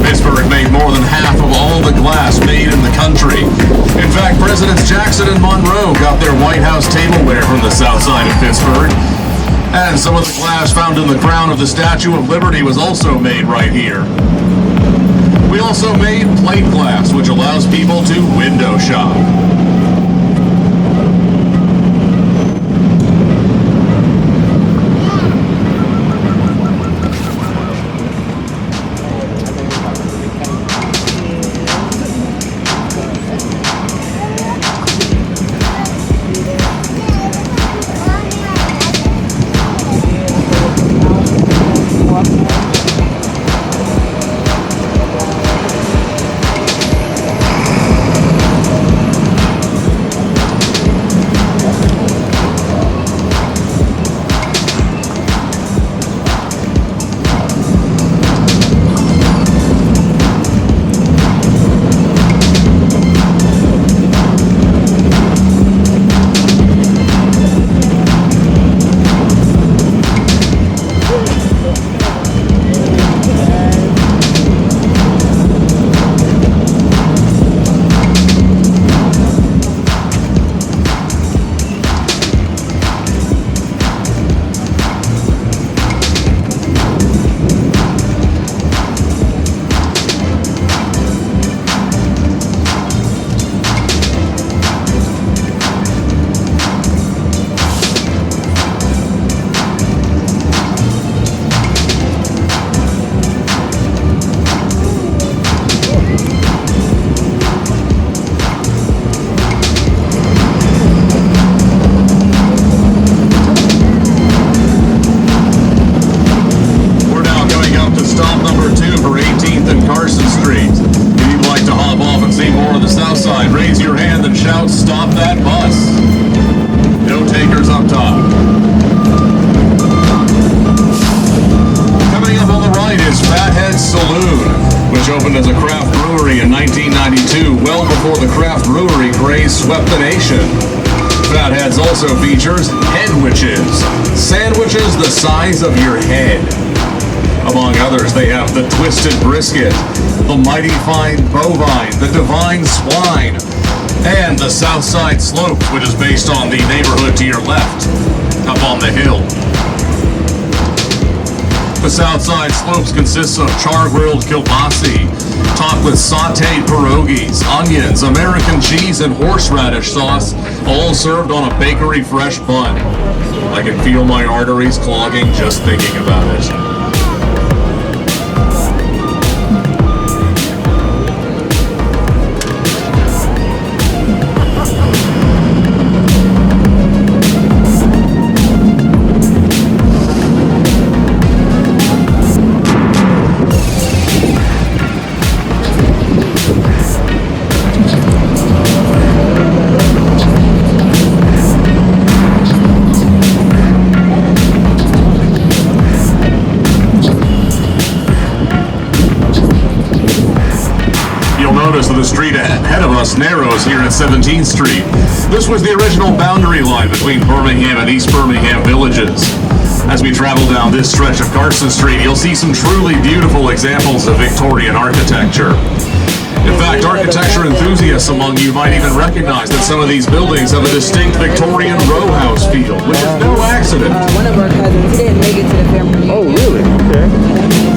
Pittsburgh made more than half of all the glass made in the country. In fact, Presidents Jackson and Monroe got their White House tableware from the south side of Pittsburgh. And some of the glass found in the crown of the Statue of Liberty was also made right here. We also made plate glass, which allows people to window shop. As a craft brewery in 1992, well before the craft brewery craze swept the nation. Fatheads also features headwiches, sandwiches the size of your head. Among others, they have the twisted brisket, the mighty fine bovine, the divine swine, and the Southside Slopes, which is based on the neighborhood to your left, up on the hill. The Southside Slopes consists of char-grilled kielbasa, topped with sautéed pierogies, onions, American cheese, and horseradish sauce, all served on a bakery fresh bun. I can feel my arteries clogging just thinking about it. Notice that the street ahead of us narrows here at 17th Street. This was the original boundary line between Birmingham and East Birmingham villages. As we travel down this stretch of Carson Street, you'll see some truly beautiful examples of Victorian architecture. In fact, architecture enthusiasts among you might even recognize that some of these buildings have a distinct Victorian row house feel, which is no accident. One of our cousins, he didn't make it to the family. Oh, really? Okay.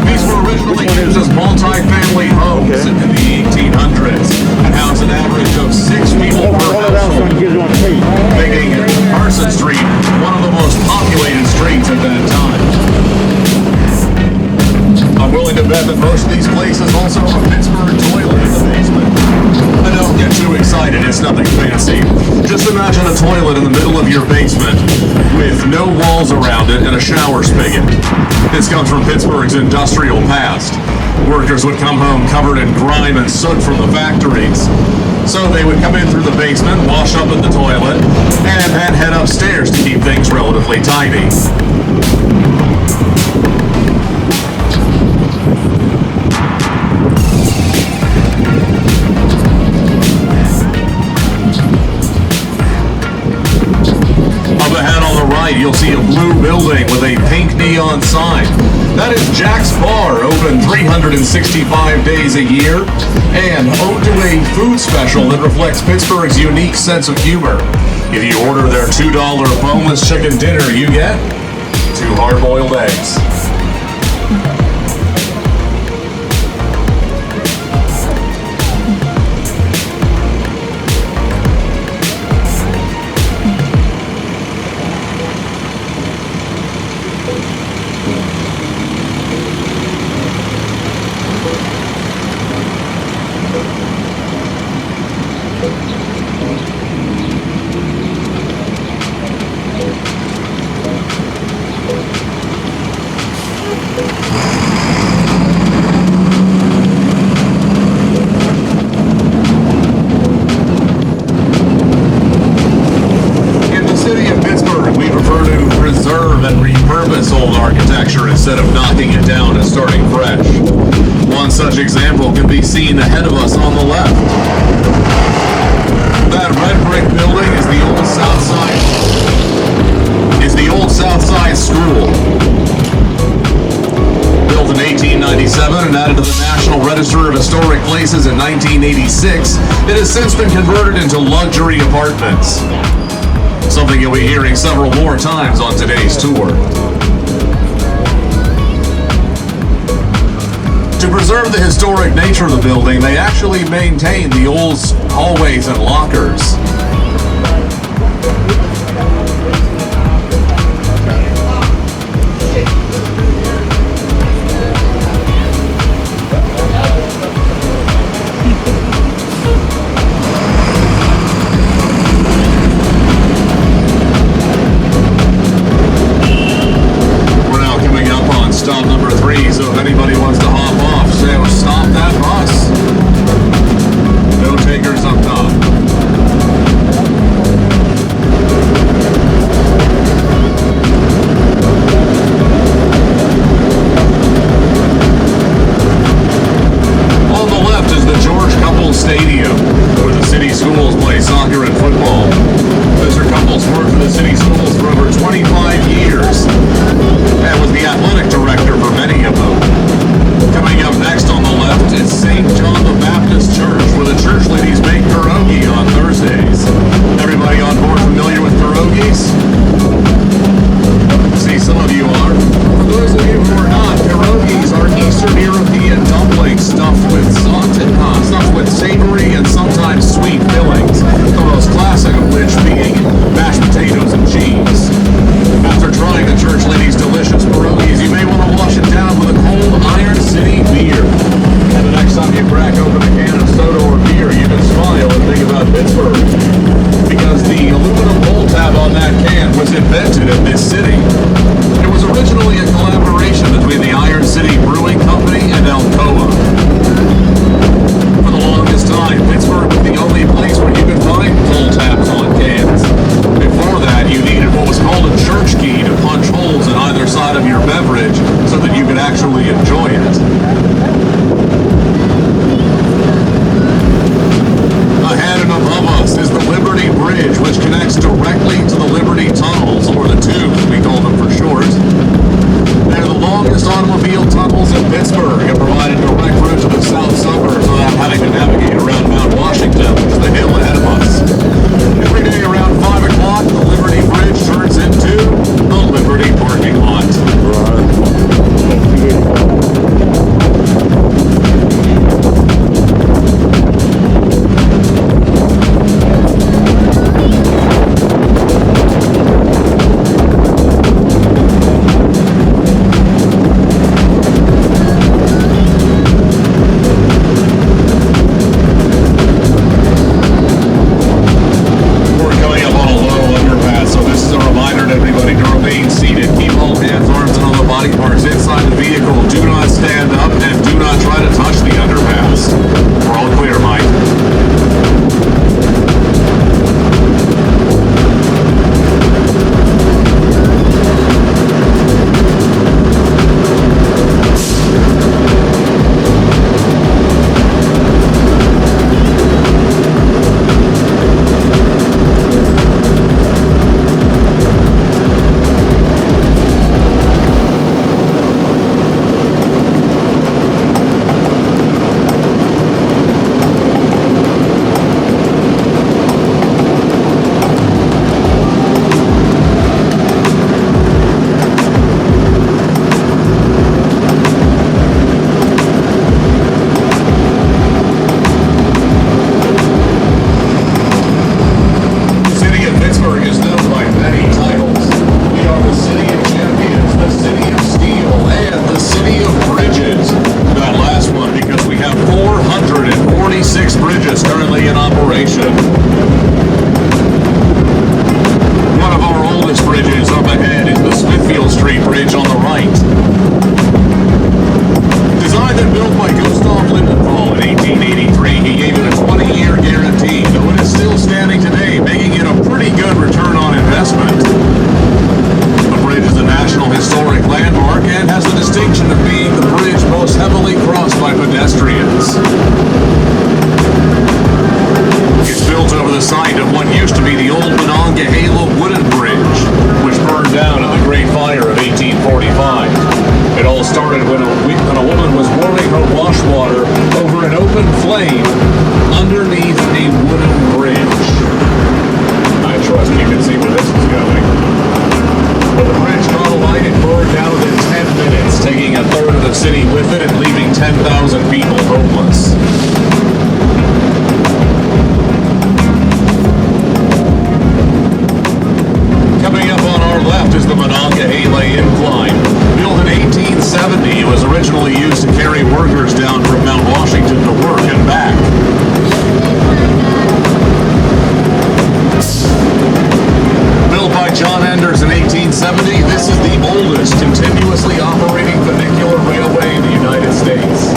These were originally used as multi-family homes in the 1800s and housed an average of 6 people per household, making Carson Street one of the most populated streets at that time. I'm willing to bet that most of these places also have a Pittsburgh toilet in the basement. And don't get too excited, it's nothing fancy. Just imagine a toilet in the middle of your basement with no walls around it and a shower spigot. This comes from Pittsburgh's industrial past. Workers would come home covered in grime and soot from the factories. So they would come in through the basement, wash up in the toilet, and then head upstairs to keep things relatively tidy. you'll see a blue building with a pink neon sign. That is Jack's Bar, open 365 days a year, and home to a food special that reflects Pittsburgh's unique sense of humor. If you order their $2 boneless chicken dinner, you get 2 hard-boiled eggs. Instead of knocking it down and starting fresh. One such example can be seen ahead of us on the left. That red brick building is the old Southside School. Built in 1897 and added to the National Register of Historic Places in 1986, it has since been converted into luxury apartments. Something you'll be hearing several more times on today's tour. To preserve the historic nature of the building, they actually maintain the old hallways and lockers. We're now coming up on stop number 3, so if anybody wants to hop off, stop that bus. No takers up top. On the left is the George Couples Stadium, where the city schools play soccer and football. Mr. Couples worked for the city schools for over 25 years and was the athletic director for many of them. Coming up next on the left is St. John the Baptist Church, where the church ladies make pierogi on Thursdays. Everybody on board familiar with pierogies? See, some of you are. For those of you who are not, pierogies are Eastern European dumplings stuffed with savory and sometimes sweet fillings, the most classic of which being mashed potatoes and cheese. After trying the church ladies' delicious pierogies, you may want to wash it down with a cold Iron City beer. And the next time you crack open a can of soda or beer, you can smile and think about Pittsburgh. over the site of what used to be the old Monongahela wooden bridge, which burned down in the Great Fire of 1845. It all started when a woman was warming her wash water over an open flame underneath a wooden bridge. I trust you can see where this is going. When the bridge caught alight, it burned down within 10 minutes, taking a third of the city with it and leaving 10,000 people homeless. Coming up on our left is the Monongahela Incline. Built in 1870, it was originally used to carry workers down from Mount Washington to work and back. Built by John Enders in 1870, this is the oldest continuously operating funicular railway in the United States.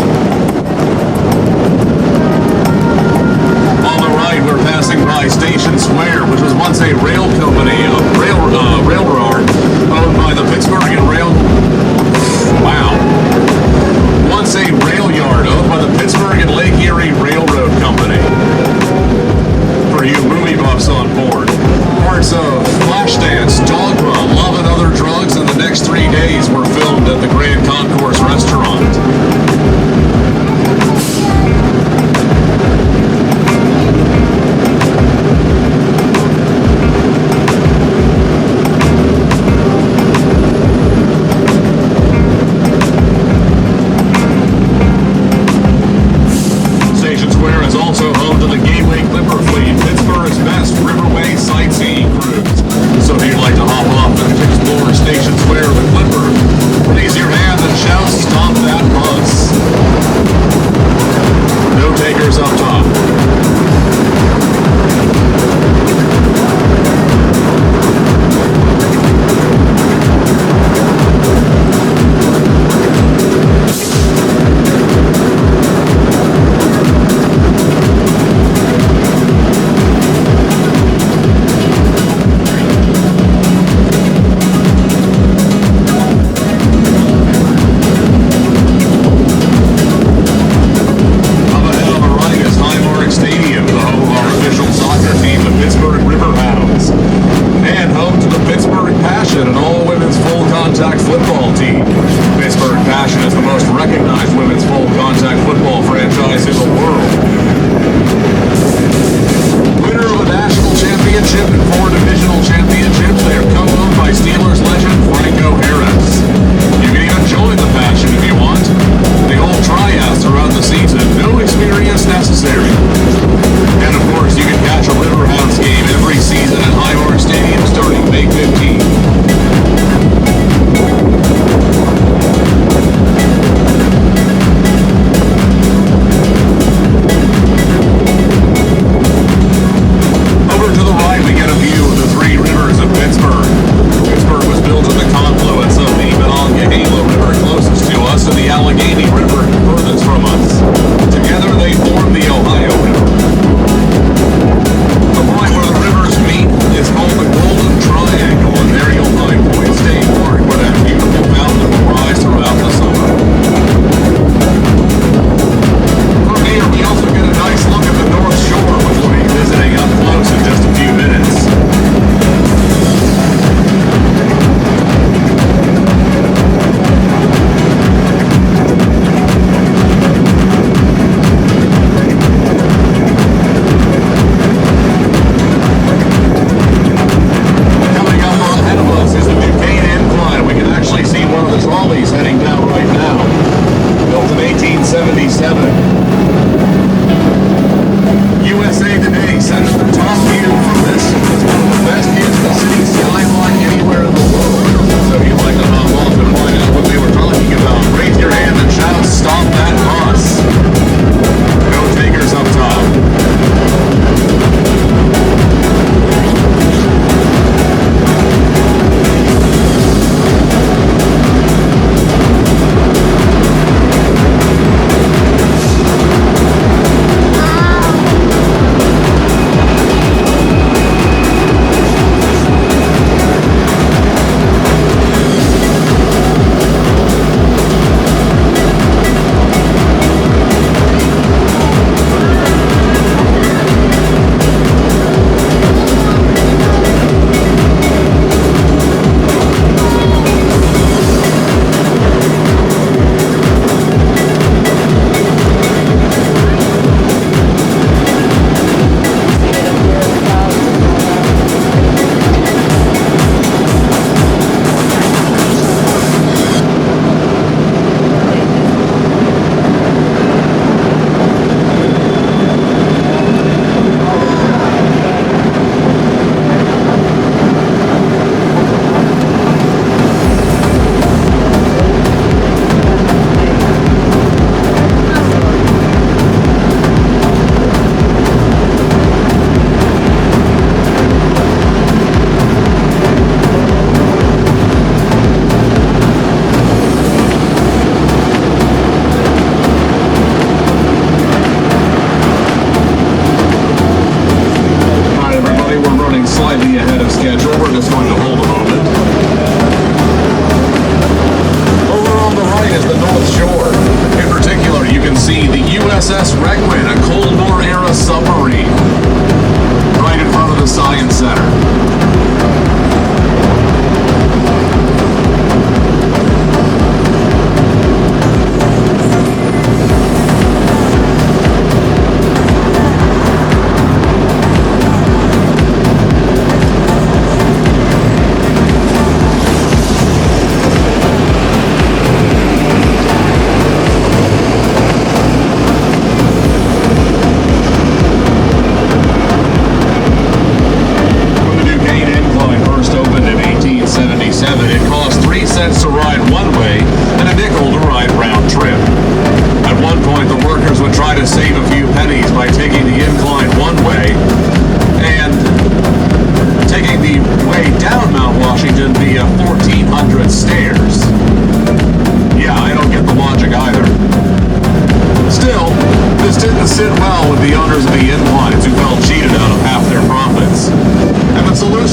On the right, we're passing by Station Square, which was once a rail company, railroad owned by the Pittsburgh and once a rail yard owned by the Pittsburgh and Lake Erie Railroad Company. For you movie buffs on board, parts of Flashdance, Dogma, Love and Other Drugs, and the next 3 days were filmed at the Grand Concourse Restaurant.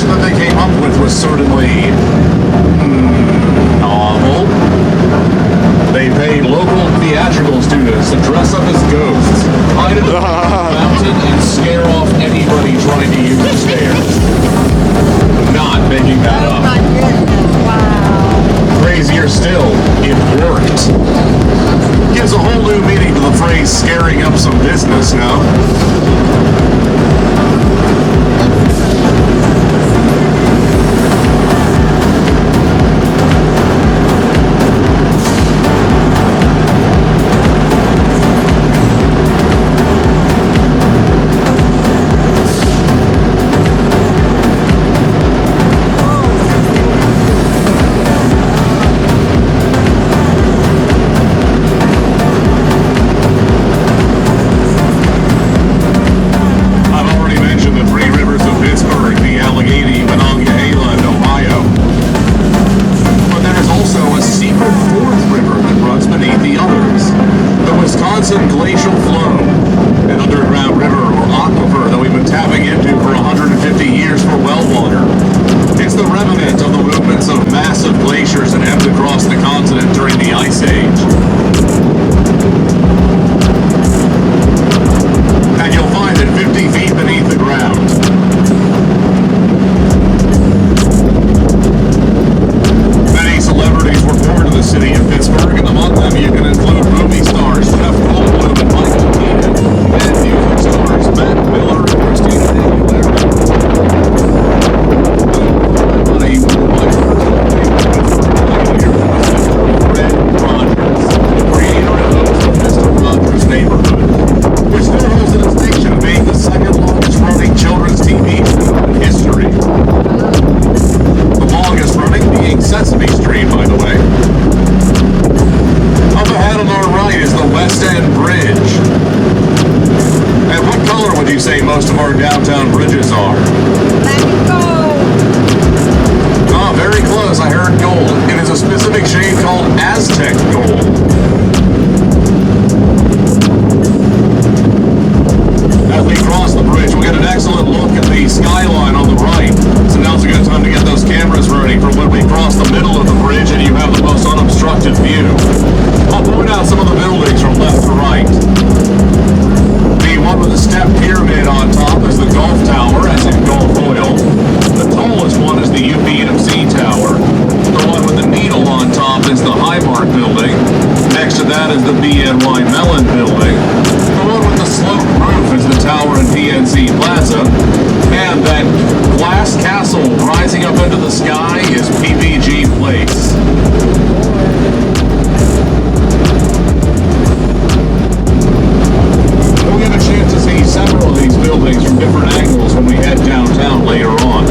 solution that they came up with was certainly novel. They paid local theatrical students to dress up as ghosts, hide in the mountain, and scare off anybody trying to use the stairs. Not making that Oh up. my goodness, wow. Crazier still, it worked. Gives a whole new meaning to the phrase scaring up some business now. Glacial flow, an underground river or aquifer that we've been tapping into for 150 years for well water. It's the remnant of the movements of massive glaciers that ebbed across the continent during the Ice Age. And you'll find it 50 feet beneath the ground. Many celebrities were born in the city of Pittsburgh, and among them you can include movie stars Jeff Goldblum and Michael Keaton, and music stars Matt Miller and Christina Aguilera. My personal favorite here was Fred Rogers, the creator and host of Mr. Rogers' Neighborhood, which still holds the distinction of being the second longest running children's TV show in history. The longest running being Sesame Street, by the way. Up ahead on our right is the West End Bridge. And what color would you say most of our downtown bridges are? Let me go. Ah, very close. I heard gold. It is a specific shade called Aztec gold. As we cross the bridge, we'll get an excellent look at the skyline on the right. So now's a good time to get those cameras ready for when we cross the middle of the bridge and you have the most unobstructed view. I'll point out some of the buildings from left to right. The one with the step pyramid on top is the Golf Tower, as in Gulf Oil. The tallest one is the UP&MC Tower. The one with the needle on top is the Highmark Building. Next to that is the BNY Mellon Building. The one with the sloped roof is the tower in PNC Plaza. And that glass castle rising up into the sky is PPG Place. We'll get a chance to see several of these buildings from different angles when we head downtown later on.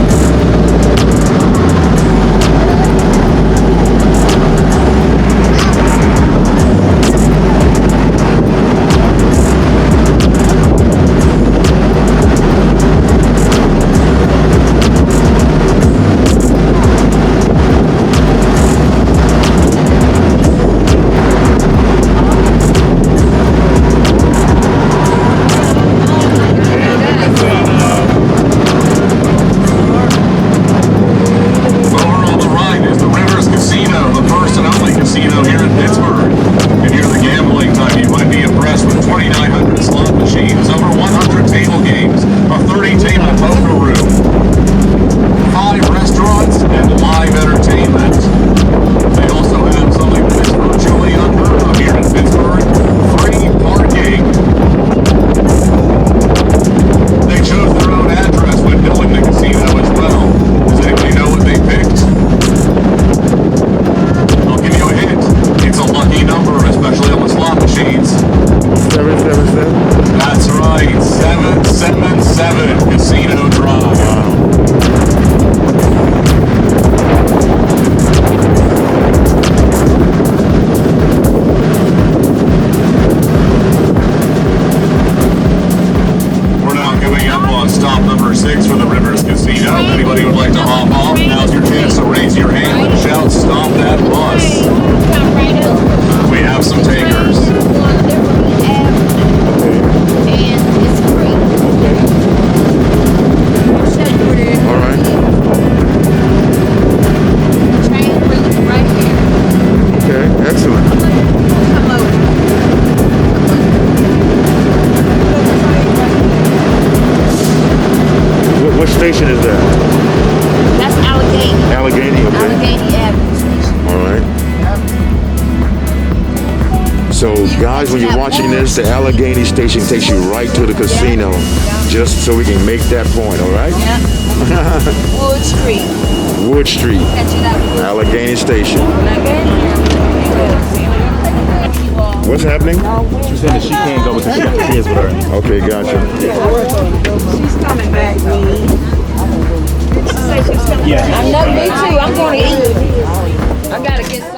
What station is that? That's Allegheny. Allegheny, okay. Allegheny Avenue Station. All right. So, guys, when you're watching this, the Allegheny station takes you right to the casino, just so we can make that point, all right? Yep. Wood Street. Wood Street, Catch it up. Allegheny station. What's happening? She said that she can't go because she got the kids with her. Okay, gotcha. She's coming back, Yeah. I know, me too. I'm going to eat. I gotta get some.